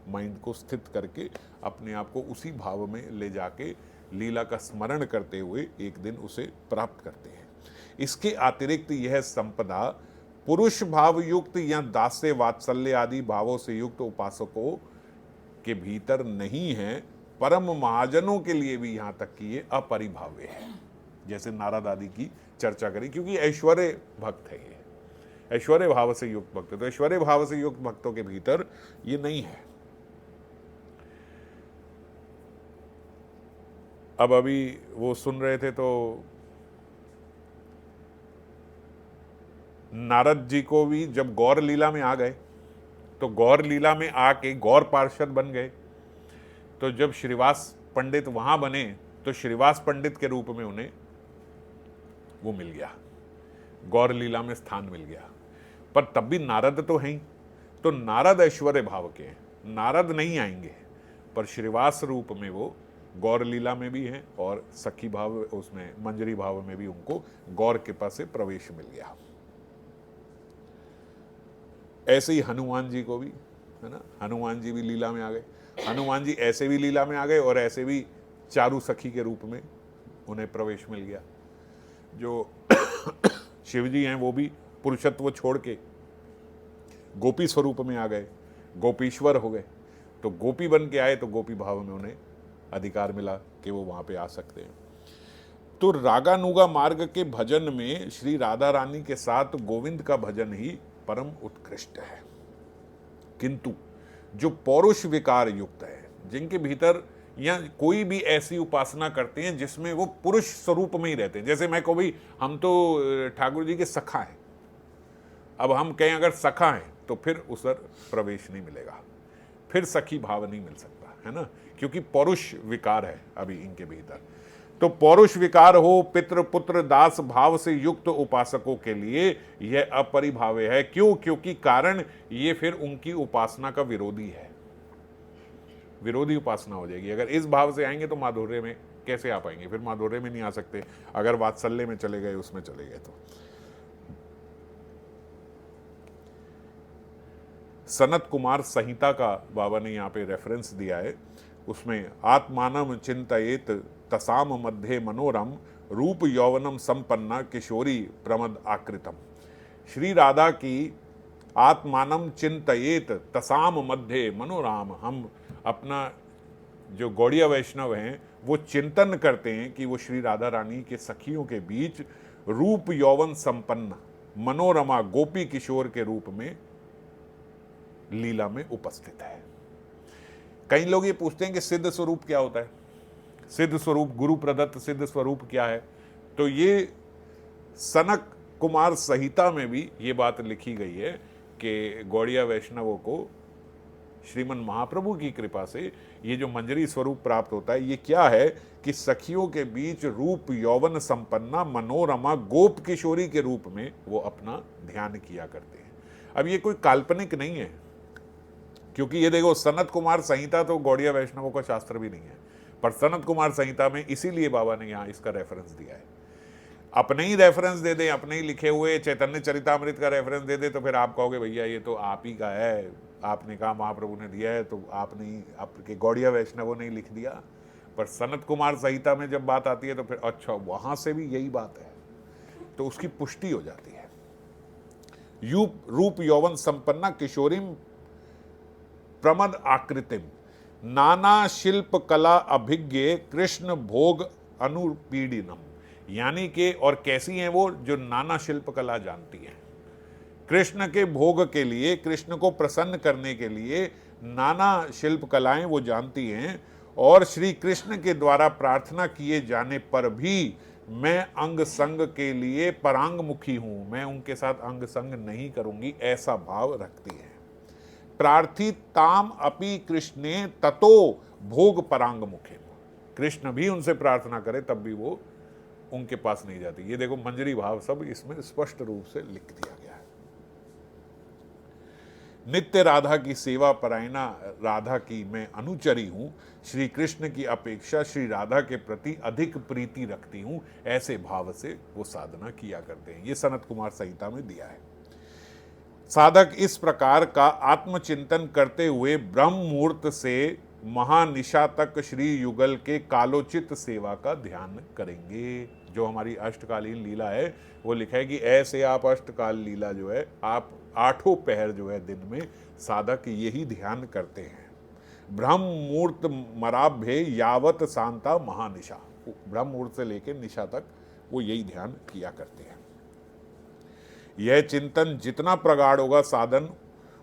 माइंड को स्थित करके अपने आप को उसी भाव में ले जाके लीला का स्मरण करते हुए एक दिन उसे प्राप्त करते हैं। इसके अतिरिक्त यह संपदा पुरुष भाव युक्त या दास्य वात्सल्य आदि भावों से युक्त उपासकों के भीतर नहीं है, परम महाजनों के लिए भी यहाँ तक कि ये अपरिभाव्य है। जैसे नारद आदि की चर्चा करी, क्योंकि ऐश्वर्य भक्त है, ये ऐश्वर्य भाव से युक्त भक्त है, तो ऐश्वर्य भाव से युक्त भक्तों के भीतर ये नहीं है। अब अभी वो सुन रहे थे तो नारद जी को भी जब गौर लीला में आ गए तो गौर लीला में आके गौर पार्षद बन गए, तो जब श्रीवास पंडित वहां बने तो श्रीवास पंडित के रूप में उन्हें वो मिल गया, गौर लीला में स्थान मिल गया। पर तब भी नारद तो हैं ही, तो नारद ऐश्वर्य भाव के हैं, नारद नहीं आएंगे, पर श्रीवास रूप में वो गौर लीला में भी हैं और सखी भाव उसमें मंजरी भाव में भी उनको गौर कृपा से प्रवेश मिल गया। ऐसे ही हनुमान जी को भी, है ना, हनुमान जी भी लीला में आ गए। हनुमान जी ऐसे भी लीला में आ गए और ऐसे भी चारू सखी के रूप में उन्हें प्रवेश मिल गया। जो शिव जी हैं वो भी पुरुषत्व छोड़ के गोपी स्वरूप में आ गए, गोपीश्वर हो गए। तो गोपी बन के आए तो गोपी भाव में उन्हें अधिकार मिला कि वो वहां पे आ सकते हैं। तो रागानुगा मार्ग के भजन में श्री राधा रानी के साथ गोविंद का भजन ही परम उत्कृष्ट है। किंतु जो पौरुष विकार युक्त है, जिनके भीतर या कोई भी ऐसी उपासना करते हैं जिसमें वो पुरुष स्वरूप में ही रहते हैं, जैसे मैं कहूँ भाई हम तो ठाकुर जी के सखा हैं, अब हम कहें अगर सखा हैं तो फिर उस पर प्रवेश नहीं मिलेगा, फिर सखी भाव नहीं मिल सकता, है ना, क्योंकि पौरुष विकार है अभी इनके भीतर। तो पौरुष विकार हो पितृ पुत्र दास भाव से युक्त उपासकों के लिए यह अपरिभाव्य है। क्यों? क्योंकि कारण ये फिर उनकी उपासना का विरोधी है, विरोधी उपासना हो जाएगी। अगर इस भाव से आएंगे तो माधुर्य में कैसे आ पाएंगे? फिर माधुर्य में नहीं आ सकते, अगर वात्सल्य में चले गए, उसमें चले गए तो। सनत कुमार संहिता का बाबा ने यहाँ पे रेफरेंस दिया है, उसमें आत्मानम चिंतयेत तसाम मध्य मनोरम रूप यौवनम संपन्ना किशोरी प्रमद आकृतम। श्री राधा की आत्मानम चिंतयेत तसाम मध्य मनोराम, हम अपना जो गौड़िया वैष्णव हैं वो चिंतन करते हैं कि वो श्री राधा रानी के सखियों के बीच रूप यौवन संपन्न मनोरमा गोपी किशोर के रूप में लीला में उपस्थित है। कई लोग ये पूछते हैं कि सिद्ध स्वरूप क्या होता है, सिद्ध स्वरूप, गुरु प्रदत्त सिद्ध स्वरूप क्या है? तो ये सनक कुमार संहिता में भी ये बात लिखी गई है कि गौड़िया वैष्णवों को श्रीमन महाप्रभु की कृपा से ये जो मंजरी स्वरूप प्राप्त होता है, ये क्या है कि सखियों के बीच रूप यौवन संपन्ना मनोरमा गोप किशोरी के रूप में वो अपना ध्यान किया करते हैं। अब ये कोई काल्पनिक नहीं है, क्योंकि ये देखो सनत कुमार संहिता तो गौड़िया वैष्णवों का शास्त्र भी नहीं है, पर सनत कुमार संहिता में इसीलिए बाबा ने यहाँ इसका रेफरेंस दिया है। अपने ही रेफरेंस दे दें, अपने ही लिखे हुए चैतन्य चरितामृत का रेफरेंस दे दे, तो फिर आप कहोगे भैया ये तो आप ही का है, आपने कहा महाप्रभु ने दिया है, तो आपने ही आपके गौड़िया वैष्णवों ने ही लिख दिया। पर सनत कुमार संहिता में जब बात आती है तो फिर अच्छा वहां से भी यही बात है, तो उसकी पुष्टि हो जाती है। रूप यौवन संपन्ना किशोरीम प्रमद आकृतिम नाना शिल्प कला अभिज्ञ कृष्ण भोग अनुपीड़िनम, यानी कि और कैसी हैं वो, जो नाना शिल्प कला जानती हैं, कृष्ण के भोग के लिए, कृष्ण को प्रसन्न करने के लिए नाना शिल्प कलाएं वो जानती हैं, और श्री कृष्ण के द्वारा प्रार्थना किए जाने पर भी मैं अंग संग के लिए परांगमुखी हूं, मैं उनके साथ अंग संग नहीं करूंगी, ऐसा भाव रखती है। प्रार्थिताम अपि कृष्णे ततो भोग परांगमुखे, कृष्ण भी उनसे प्रार्थना करे तब भी वो उनके पास नहीं जाती। ये देखो मंजरी भाव सब इसमें स्पष्ट रूप से लिख दिया गया है। नित्य राधा की सेवा परायणा राधा की मैं अनुचरी हूं, श्री कृष्ण की अपेक्षा श्री राधा के प्रति अधिक प्रीति रखती हूं, ऐसे भाव से वो साधना किया करते हैं। ये सनत कुमार संहिता में दिया है। साधक इस प्रकार का आत्मचिंतन करते हुए ब्रह्म मुहूर्त से महानिशा तक श्री युगल के कालोचित सेवा का ध्यान करेंगे। जो हमारी अष्टकालीन लीला है वो लिखा है कि ऐसे आप अष्टकाल लीला जो है आप 8 पहर जो है दिन में साधक यही ध्यान करते हैं। ब्रह्म मुहूर्त मराभ्य यावत शांता महानिशा, ब्रह्म मुहूर्त से लेकर निशा तक वो यही ध्यान किया करते हैं। यह चिंतन जितना प्रगाढ़ होगा साधन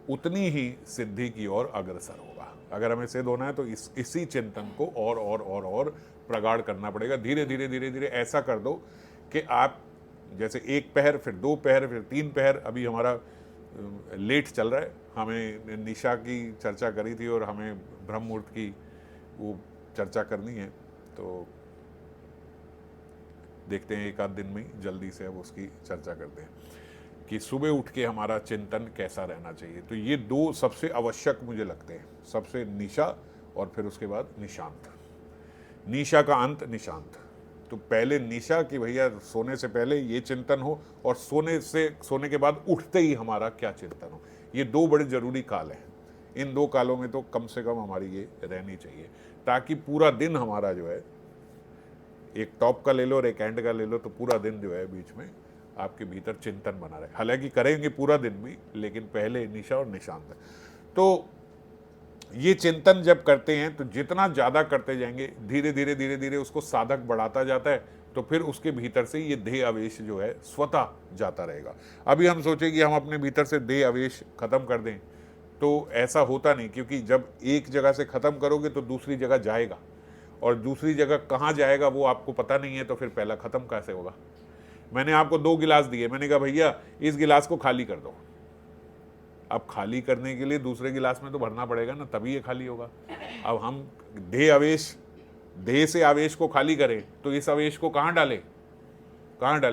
उतनी ही सिद्धि की ओर अग्रसर होगा। अगर हमें सिद्ध होना है तो इसी चिंतन को और प्रगाढ़ करना पड़ेगा। धीरे धीरे धीरे धीरे ऐसा कर दो कि आप जैसे 1 पहर, फिर 2 पहर, फिर 3 पहर, अभी हमारा लेट चल रहा है, हमें निशा की चर्चा करी थी और हमें ब्रह्म मुहूर्त की वो चर्चा करनी है, तो देखते हैं 1 आध दिन में ही जल्दी से अब उसकी चर्चा करते हैं कि सुबह उठ के हमारा चिंतन कैसा रहना चाहिए। तो ये 2 सबसे आवश्यक मुझे लगते हैं, सबसे निशा और फिर उसके बाद निशांत। निशा का अंत निशांत। तो पहले निशा कि भैया सोने से पहले ये चिंतन हो, और सोने के बाद उठते ही हमारा क्या चिंतन हो। ये 2 बड़े जरूरी काल हैं। इन 2 कालों में तो कम से कम हमारी ये रहनी चाहिए, ताकि पूरा दिन हमारा जो है, एक टॉप का ले लो और एक एंड का ले लो, तो पूरा दिन जो है बीच में आपके भीतर चिंतन बना रहे। हालांकि करेंगे पूरा दिन भी, लेकिन पहले निशा और निशांत। तो ये चिंतन जब करते हैं तो जितना ज़्यादा करते जाएंगे, धीरे धीरे धीरे धीरे उसको साधक बढ़ाता जाता है, तो फिर उसके भीतर से ये देह आवेश जो है स्वतः जाता रहेगा। अभी हम सोचें कि हम अपने भीतर से देह आवेश खत्म कर दें, तो ऐसा होता नहीं, क्योंकि जब एक जगह से ख़त्म करोगे तो दूसरी जगह जाएगा, और दूसरी जगह कहाँ जाएगा वो आपको पता नहीं है, तो फिर पहला ख़त्म कैसे होगा। मैंने आपको 2 गिलास दिए, मैंने कहा भैया इस गिलास को खाली कर दो। अब खाली करने के लिए दूसरे गिलास में तो भरना पड़ेगा ना, तभी ये खाली होगा। अब हम देह से आवेश को खाली करें तो इस आवेश को कहाँ डालें?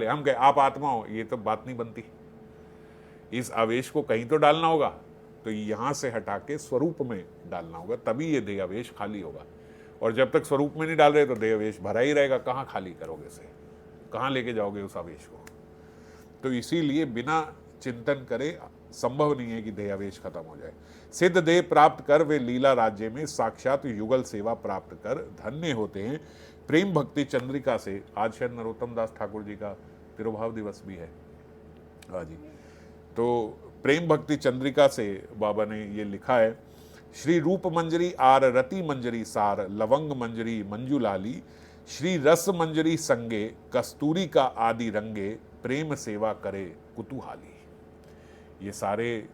हम कहें आप आत्मा हो, ये तो बात नहीं बनती। इस आवेश को कहीं तो डालना होगा, तो यहाँ से हटा के स्वरूप में डालना होगा, तभी ये देह आवेश खाली होगा। और जब तक स्वरूप में नहीं डाल रहे तो देह आवेश भरा ही रहेगा। कहाँ खाली करोगे इसे, कहाँ लेके जाओगे उस आवेश को? तो इसीलिए बिना चिंतन करे संभव नहीं है कि देह आवेश खत्म हो जाए। सिद्ध देह प्राप्त कर वे लीला राज्य में साक्षात युगल सेवा प्राप्त कर धन्य होते हैं। प्रेम भक्ति चंद्रिका से, आज शायद नरोत्तम दास ठाकुर जी का तिरुभाव दिवस भी है, हाँ जी, तो प्रेम भक्ति चंद्रिका से बाबा ने ये लिखा है, श्री रूप मंजरी आर रति मंजरी सार लवंग मंजरी मंजुलाली, श्री रस मंजरी संगे कस्तूरी का आदि रंगे प्रेम सेवा करे कुतूहाली। ये सारे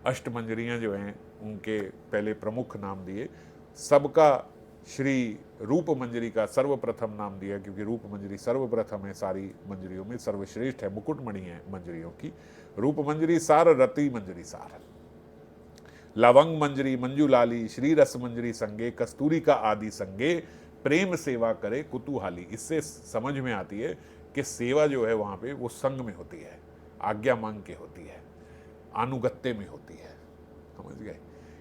अष्टमंजरियाँ जो हैं उनके पहले प्रमुख नाम दिए, सबका श्री रूप मंजरी का सर्वप्रथम नाम दिया, क्योंकि रूप मंजरी सर्वप्रथम है, सारी मंजरियों में सर्वश्रेष्ठ है, मुकुटमणि है मंजरियों की। रूप मंजरी सार रति मंजरी सार, लवंग मंजरी मंजुलाली, श्री रस मंजरी संगे कस्तूरी का आदि संगे प्रेम सेवा करे कुतूहाली। इससे समझ में आती है कि सेवा जो है वहाँ पे वो संग में होती है, आज्ञा मांग के होती है, अनुगत्य में होती है, समझ गए।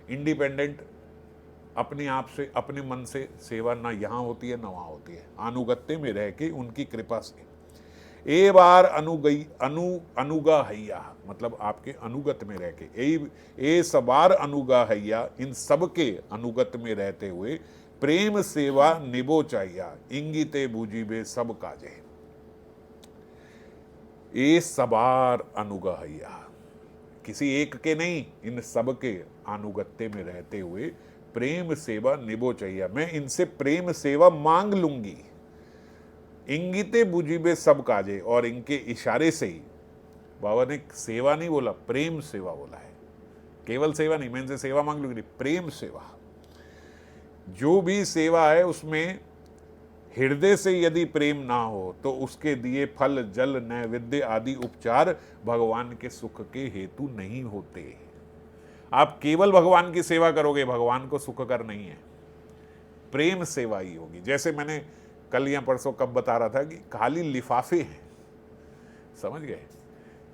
इंडिपेंडेंट अपने आप से, अपने मन से सेवा ना यहाँ होती है ना वहाँ होती है, अनुगत्य में रह के उनकी कृपा से। ए बार अनुगई अनुगा हैया, मतलब आपके अनुगत में रह के, ए सबार अनुगा हैया, इन सब के अनुगत में रहते हुए प्रेम सेवा निभो चाहिया, इंगिते बूझीबे सब काजे। ए सबार अनुगा हैया, किसी एक के नहीं, इन सब के अनुगत्य में रहते हुए प्रेम सेवा निभो चाहिए, मैं इनसे प्रेम सेवा मांग लूंगी। इंगिते बुझीबे सब काजे, और इनके इशारे से ही, बाबा ने सेवा नहीं बोला, प्रेम सेवा बोला है, केवल सेवा नहीं, मैं इनसे सेवा मांग लूंगी, प्रेम सेवा। जो भी सेवा है उसमें हृदय से यदि प्रेम ना हो तो उसके दिए फल जल नैवेद्य आदि उपचार भगवान के सुख के हेतु नहीं होते। आप केवल भगवान की सेवा करोगे, भगवान को सुख कर नहीं है, प्रेम सेवा ही होगी। जैसे मैंने कल या परसों कब बता रहा था कि खाली लिफाफे हैं, समझ गए,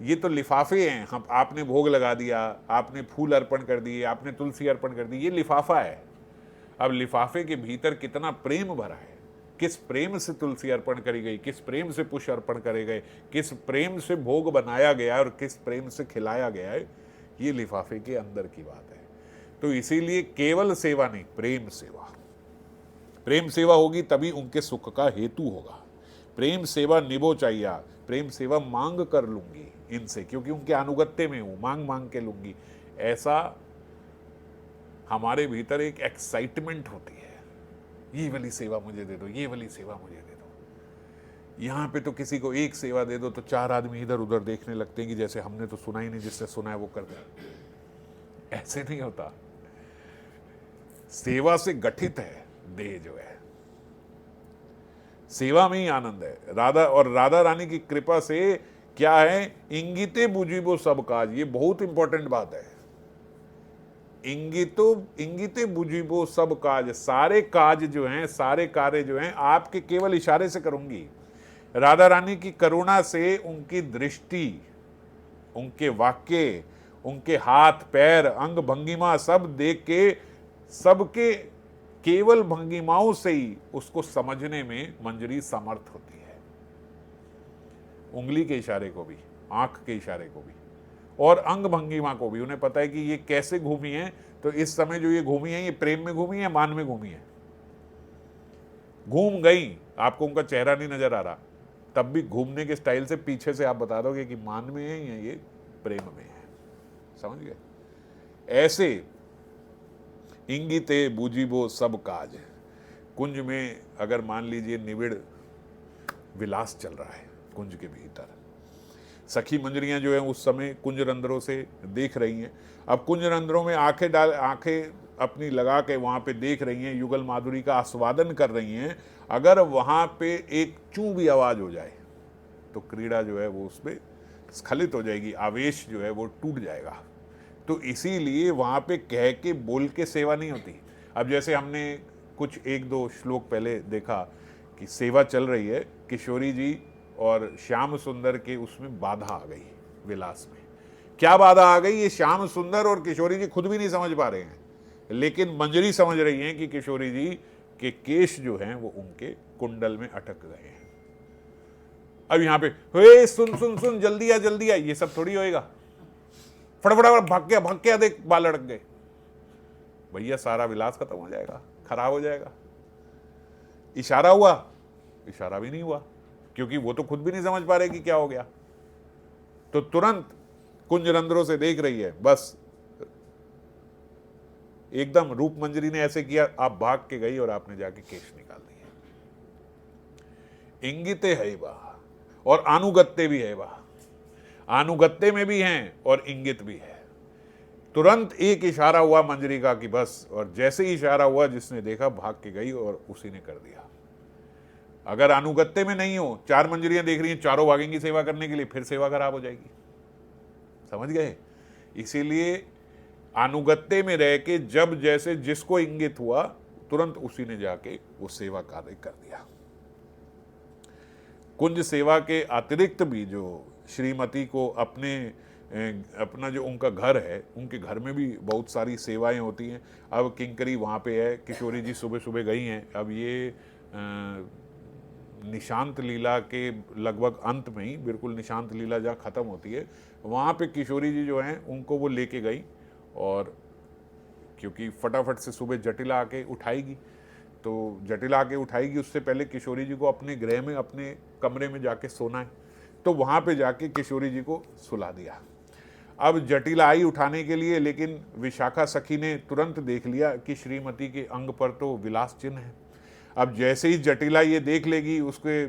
ये तो लिफाफे हैं, हम आपने भोग लगा दिया, आपने फूल अर्पण कर दिए, आपने तुलसी अर्पण कर दी, ये लिफाफा है। अब लिफाफे के भीतर कितना प्रेम भरा है, किस प्रेम से तुलसी अर्पण करी गई, किस प्रेम से पुष्प अर्पण करे गए, किस प्रेम से भोग बनाया गया और किस प्रेम से खिलाया गया है, ये लिफाफे के अंदर की बात है। तो इसीलिए केवल सेवा नहीं, प्रेम सेवा, प्रेम सेवा होगी तभी उनके सुख का हेतु होगा। प्रेम सेवा निभो चाहिए, प्रेम सेवा मांग कर लूंगी इनसे, क्योंकि उनके अनुगत्य में हूं, मांग मांग के लूंगी। ऐसा हमारे भीतर एक एक्साइटमेंट होती है, ये वाली सेवा मुझे दे दो, ये वाली सेवा मुझे दे दो। यहां पे तो किसी को एक सेवा दे दो तो चार आदमी इधर उधर देखने लगते हैं कि जैसे हमने तो सुना ही नहीं, जिससे सुना है वो कर दे। ऐसे नहीं होता, सेवा से गठित है देह जो है, सेवा में ही आनंद है। राधा और राधा रानी की कृपा से क्या है, इंगिते बुझीबो सब काज, ये बहुत इंपॉर्टेंट बात है। इंगिते बुझीबो सब काज, सारे काज जो हैं, सारे कार्य जो हैं आपके केवल इशारे से करूंगी। राधा रानी की करुणा से उनकी दृष्टि, उनके वाक्य, उनके हाथ पैर अंग भंगिमा सब देख के, सबके केवल भंगिमाओं से ही उसको समझने में मंजरी समर्थ होती है। उंगली के इशारे को भी, आंख के इशारे को भी और अंग भंगिमा को भी, उन्हें पता है कि ये कैसे घूमी है, तो इस समय जो ये घूमी है ये प्रेम में घूमी है, मान में घूमी है। घूम गई, आपको उनका चेहरा नहीं नजर आ रहा, तब भी घूमने के स्टाइल से पीछे से आप बता दोगे कि मान में है या ये प्रेम में है। समझ गए? ऐसे इंगिते बुझीबो सब काज, कुंज में अगर मान लीजिए निविड़ विलास चल रहा है कुंज के भीतर, सखी मंजरियां जो हैं उस समय कुंज रंध्रों से देख रही हैं। अब कुंज रंध्रों में आंखें अपनी लगा के वहां पे देख रही हैं, युगल माधुरी का आस्वादन कर रही हैं। अगर वहां पे एक चूं भी आवाज हो जाए तो क्रीड़ा जो है वो उसमें स्खलित हो जाएगी, आवेश जो है वो टूट जाएगा। तो इसीलिए वहां पे कह के बोल के सेवा नहीं होती। अब जैसे हमने कुछ एक दो श्लोक पहले देखा कि सेवा चल रही है, किशोरी जी और श्याम सुंदर के उसमें बाधा आ गई विलास में। क्या बाधा आ गई, ये श्याम सुंदर और किशोरी जी खुद भी नहीं समझ पा रहे हैं, लेकिन मंजरी समझ रही हैं कि किशोरी जी के केश जो हैं वो उनके कुंडल में अटक गए हैं। अब यहां पे हे सुन सुन सुन जल्दी आ, ये सब थोड़ी होएगा। फटाफट भाग गया देख बाल अटक गए, भैया सारा विलास खत्म हो जाएगा, खराब हो जाएगा। इशारा हुआ, इशारा भी नहीं हुआ, क्योंकि वो तो खुद भी नहीं समझ पा रहे कि क्या हो गया। तो तुरंत कुंज रंध्रों से देख रही है, बस एकदम रूप मंजरी ने ऐसे किया, आप भाग के गई और आपने जाके केश निकाल दिए। इंगिते है बा और अनुगत्य भी है बा, अनुगत्य में भी हैं और इंगित भी है। तुरंत एक इशारा हुआ मंजरी का कि बस, और जैसे ही इशारा हुआ जिसने देखा भाग के गई और उसी ने कर दिया। अगर अनुगत्य में नहीं हो, चार मंजरियां देख रही हैं, चारों भागेंगी सेवा करने के लिए, फिर सेवा खराब हो जाएगी। समझ गए? इसीलिए अनुगत्य में रह के जब जैसे जिसको इंगित हुआ तुरंत उसी ने जाके वो सेवा कार्य कर दिया। कुंज सेवा के अतिरिक्त भी जो श्रीमती को अपना जो उनका घर है, उनके घर में भी बहुत सारी सेवाएं होती हैं। अब किंकरी वहाँ पे है, किशोरी जी सुबह सुबह गई हैं। अब ये निशांत लीला के लगभग अंत में ही, बिल्कुल निशांत लीला जहाँ ख़त्म होती है वहाँ पे किशोरी जी जो हैं उनको वो लेके गई, और क्योंकि फटाफट से सुबह जटिला आके उठाएगी, तो जटिला आके उठाएगी उससे पहले किशोरी जी को अपने गृह में, अपने कमरे में जाके सोना है, तो वहाँ पे जाके किशोरी जी को सुला दिया। अब जटिला आई उठाने के लिए, लेकिन विशाखा सखी ने तुरंत देख लिया कि श्रीमती के अंग पर तो विलास चिन्ह है। अब जैसे ही जटिला ये देख लेगी, उसके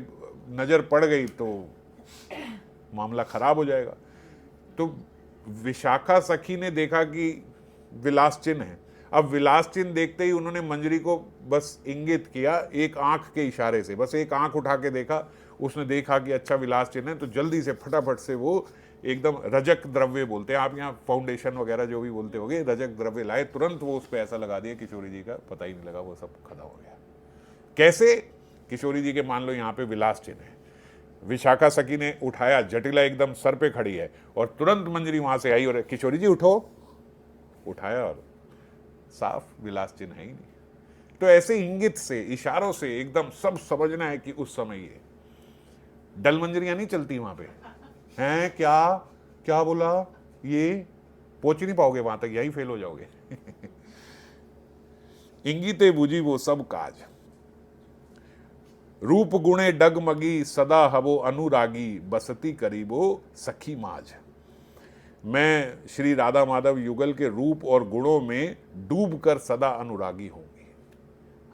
नज़र पड़ गई तो मामला खराब हो जाएगा। तो विशाखा सखी ने देखा कि विलास चिन्ह है। अब विलास चिन्ह देखते ही उन्होंने मंजरी को बस इंगित किया, एक आंख के इशारे से, बस एक आंख उठा के देखा, उसने देखा कि अच्छा विलास चिन्ह है, तो जल्दी से फटाफट से वो एकदम रजक द्रव्य बोलते हैं आप यहाँ, फाउंडेशन वगैरह जो भी बोलते होगे, रजक द्रव्य लाए, तुरंत वो उस पर ऐसा लगा दिया, किशोरी जी का पता ही नहीं लगा, वो सब खत्म हो गया। कैसे? किशोरी जी के मान लो यहाँ पे विलास चिन्ह है, विशाखा सखी ने उठाया, जटिला एकदम सर पे खड़ी है, और तुरंत मंजरी वहां से आई और किशोरी जी उठो, उठाया और साफ विलास चिन्ह है ही नहीं। तो ऐसे इंगित से, इशारों से एकदम सब समझना है कि उस समय ये डल मंजरियां नहीं चलती वहां पे हैं, क्या क्या बोला, ये पहुंच नहीं पाओगे वहां तक, यही फेल हो जाओगे। इंगिते बुझी वो सब काज, रूप गुणे डगमगी, सदा हवो अनुरागी, बसती करीबो सखी माझ। मैं श्री राधा माधव युगल के रूप और गुणों में डूब कर सदा अनुरागी होंगी,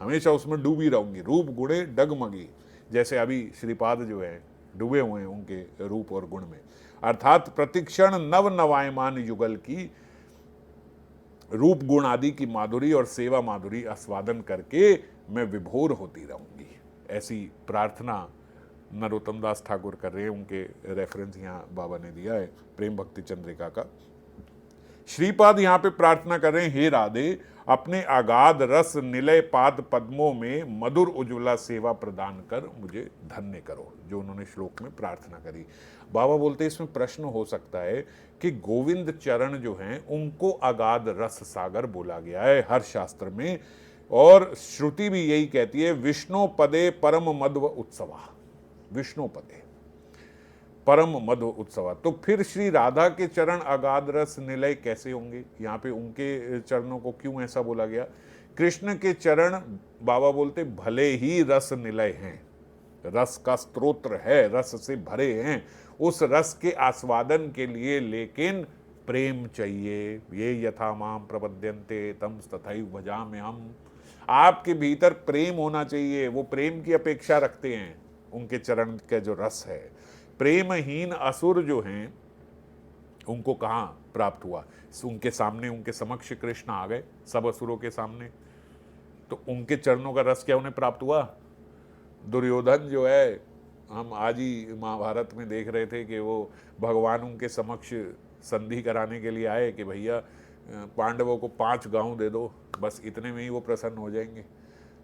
हमेशा उसमें डूबी रहूंगी। रूप गुणे डगमगी, जैसे अभी श्रीपाद जो है डूबे हुए हैं उनके रूप और गुण में, अर्थात प्रतिक्षण नव नवायमान युगल की रूप गुण आदि की माधुरी और सेवा माधुरी आस्वादन करके मैं विभोर होती रहूंगी। ऐसी प्रार्थना नरोत्तम दास ठाकुर कर रहे हैं, उनके रेफरेंस यहाँ बाबा ने दिया है प्रेम भक्ति चंद्रिका का। श्रीपाद यहाँ पे प्रार्थना कर रहे हैं, हे राधे, अपने अगाध रस निलय पाद पद्मों में मधुर उज्ज्वला सेवा प्रदान कर मुझे धन्य करो, जो उन्होंने श्लोक में प्रार्थना करी। बाबा बोलते हैं इसमें प्रश्न हो सकता है कि गोविंद चरण जो हैं उनको अगाध रस सागर बोला गया है हर शास्त्र में, और श्रुति भी यही कहती है, विष्णु पदे परम मध्व उत्सवा, विष्णु पदे परम मध्व उत्सवा। तो फिर श्री राधा के चरण अगाध रस निलय कैसे होंगे? यहाँ पे उनके चरणों को क्यों ऐसा बोला गया? कृष्ण के चरण बाबा बोलते भले ही रस निलय हैं, रस का स्तोत्र है, रस से भरे हैं, उस रस के आस्वादन के लिए लेकिन प्रेम चाहिए। ये यथा माम प्रपद्यन्ते तम तथैव भजाम्यहम्, हम आपके भीतर प्रेम होना चाहिए, वो प्रेम की अपेक्षा रखते हैं उनके चरण का जो रस है। प्रेमहीन असुर जो हैं उनको कहाँ प्राप्त हुआ? उनके सामने, उनके समक्ष कृष्ण आ गए सब असुरों के सामने, तो उनके चरणों का रस क्या उन्हें प्राप्त हुआ? दुर्योधन जो है, हम आज ही महाभारत में देख रहे थे कि वो भगवान उनके समक्ष संधि कराने के लिए आए कि भैया पांडवों को 5 गांव दे दो, बस इतने में ही वो प्रसन्न हो जाएंगे।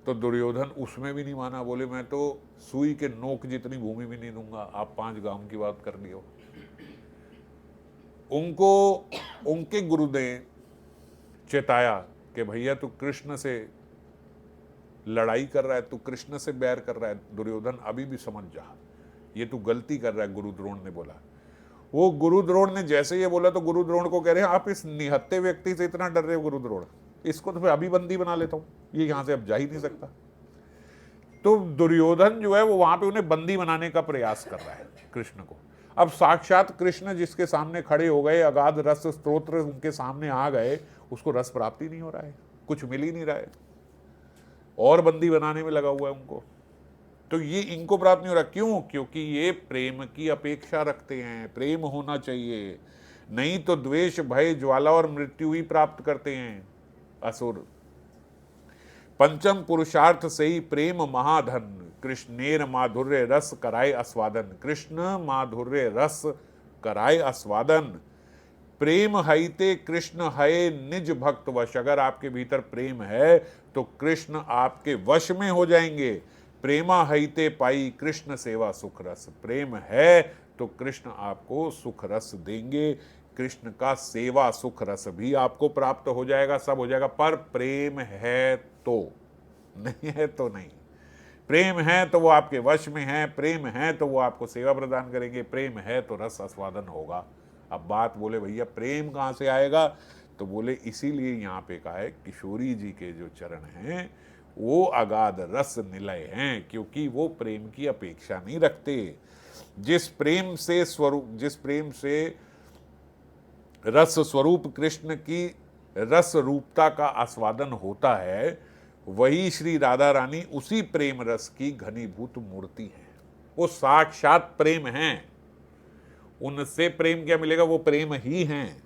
तो दुर्योधन उसमें भी नहीं माना, बोले मैं तो सुई के नोक जितनी भूमि भी नहीं दूंगा, आप 5 गांव की बात कर लियो। उनको उनके गुरु ने चेताया कि भैया तू कृष्ण से लड़ाई कर रहा है, तू कृष्ण से बैर कर रहा है दुर्योधन, अभी भी समझ जा, ये तू गलती कर रहा है, गुरु द्रोण ने बोला। वो गुरु द्रोण ने जैसे ये बोला तो गुरु द्रोण को कह रहे हैं आप इस निहत्ते व्यक्ति से इतना डर रहे हो गुरु द्रोण, इसको तो मैं अभी बंदी बना लेता हूँ, ये यहाँ से अब जा ही नहीं सकता। तो दुर्योधन जो है वो वहां पे उन्हें बंदी बनाने का प्रयास कर रहा है कृष्ण को। अब साक्षात कृष्ण जिसके सामने खड़े हो गए, अगाध रस स्तोत्र उनके सामने आ गए, उसको रस प्राप्ति नहीं हो रहा है, कुछ मिल ही नहीं रहा है, और बंदी बनाने में लगा हुआ है उनको। तो ये इनको प्राप्त नहीं हो रहा, क्यों? क्योंकि ये प्रेम की अपेक्षा रखते हैं, प्रेम होना चाहिए, नहीं तो द्वेष भय ज्वाला और मृत्यु ही प्राप्त करते हैं असुर। पंचम पुरुषार्थ से ही प्रेम महाधन, कृष्णेर माधुर्य रस कराए आस्वादन, कृष्ण माधुर्य रस कराए आस्वादन। प्रेम हईते कृष्ण है निज भक्त वश, अगर आपके भीतर प्रेम है तो कृष्ण आपके वश में हो जाएंगे। प्रेमा हईते पाई कृष्ण सेवा सुख रस, प्रेम है तो कृष्ण आपको सुख रस देंगे, कृष्ण का सेवा सुख रस भी आपको प्राप्त हो जाएगा, सब हो जाएगा, पर प्रेम है तो, नहीं है तो नहीं। प्रेम है तो वो आपके वश में है, प्रेम है तो वो आपको सेवा प्रदान करेंगे, प्रेम है तो रस आस्वादन होगा। अब बात बोले भैया प्रेम कहाँ से आएगा, तो बोले इसीलिए यहाँ पे कहा है किशोरी जी के जो चरण हैं वो अगाध रस निलय हैं, क्योंकि वो प्रेम की अपेक्षा नहीं रखते। जिस प्रेम से रस स्वरूप कृष्ण की रस रूपता का आस्वादन होता है, वही श्री राधा रानी उसी प्रेम रस की घनीभूत मूर्ति है। वो साक्षात प्रेम हैं। उनसे प्रेम क्या मिलेगा, वो प्रेम ही हैं,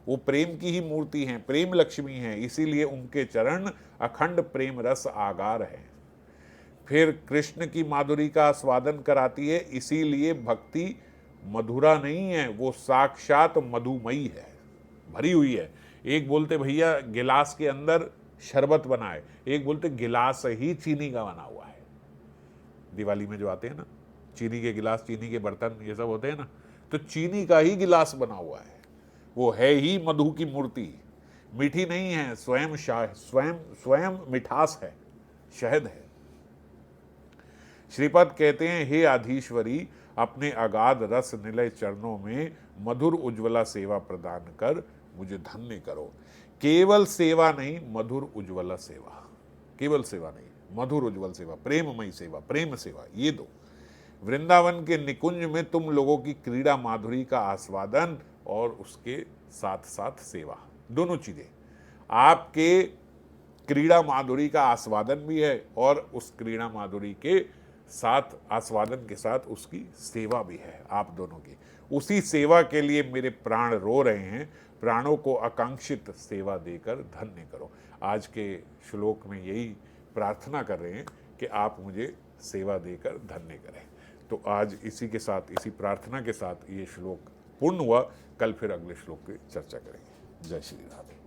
वो प्रेम की ही मूर्ति हैं, प्रेम लक्ष्मी हैं। इसीलिए उनके चरण अखंड प्रेम रस आगार है। फिर कृष्ण की माधुरी का आस्वादन कराती है, इसीलिए भक्ति मधुरा नहीं है, वो साक्षात मधुमयी है, भरी हुई है। एक बोलते भैया गिलास के अंदर शरबत बनाए, एक बोलते गिलास ही चीनी का बना हुआ है। दिवाली में जो आते हैं ना चीनी के गिलास, चीनी के बर्तन, ये सब होते हैं ना, तो चीनी का ही गिलास बना हुआ है। वो है ही मधु की मूर्ति, मीठी नहीं है, स्वयं मिठास है, शहद है। श्रीपद कहते हैं, हे आधीश्वरी, अपने अगाध रस निलय चरणों में मधुर उज्ज्वला सेवा प्रदान कर मुझे धन्य करो। केवल सेवा नहीं, मधुर उज्ज्वला सेवा, केवल सेवा नहीं, मधुर उज्ज्वल सेवा, प्रेममयी सेवा, प्रेम सेवा, ये दो। वृंदावन के निकुंज में तुम लोगों की क्रीड़ा माधुरी का आस्वादन और उसके साथ साथ सेवा, दोनों चीजें। आपके क्रीड़ा माधुरी का आस्वादन भी है और उस क्रीड़ा माधुरी के साथ, आस्वादन के साथ उसकी सेवा भी है, आप दोनों की। उसी सेवा के लिए मेरे प्राण रो रहे हैं, प्राणों को आकांक्षित सेवा देकर धन्य करो। आज के श्लोक में यही प्रार्थना कर रहे हैं कि आप मुझे सेवा देकर धन्य करें। तो आज इसी के साथ, इसी प्रार्थना के साथ ये श्लोक पूर्ण हुआ। कल फिर अगले श्लोक की चर्चा करेंगे। जय श्री राधे।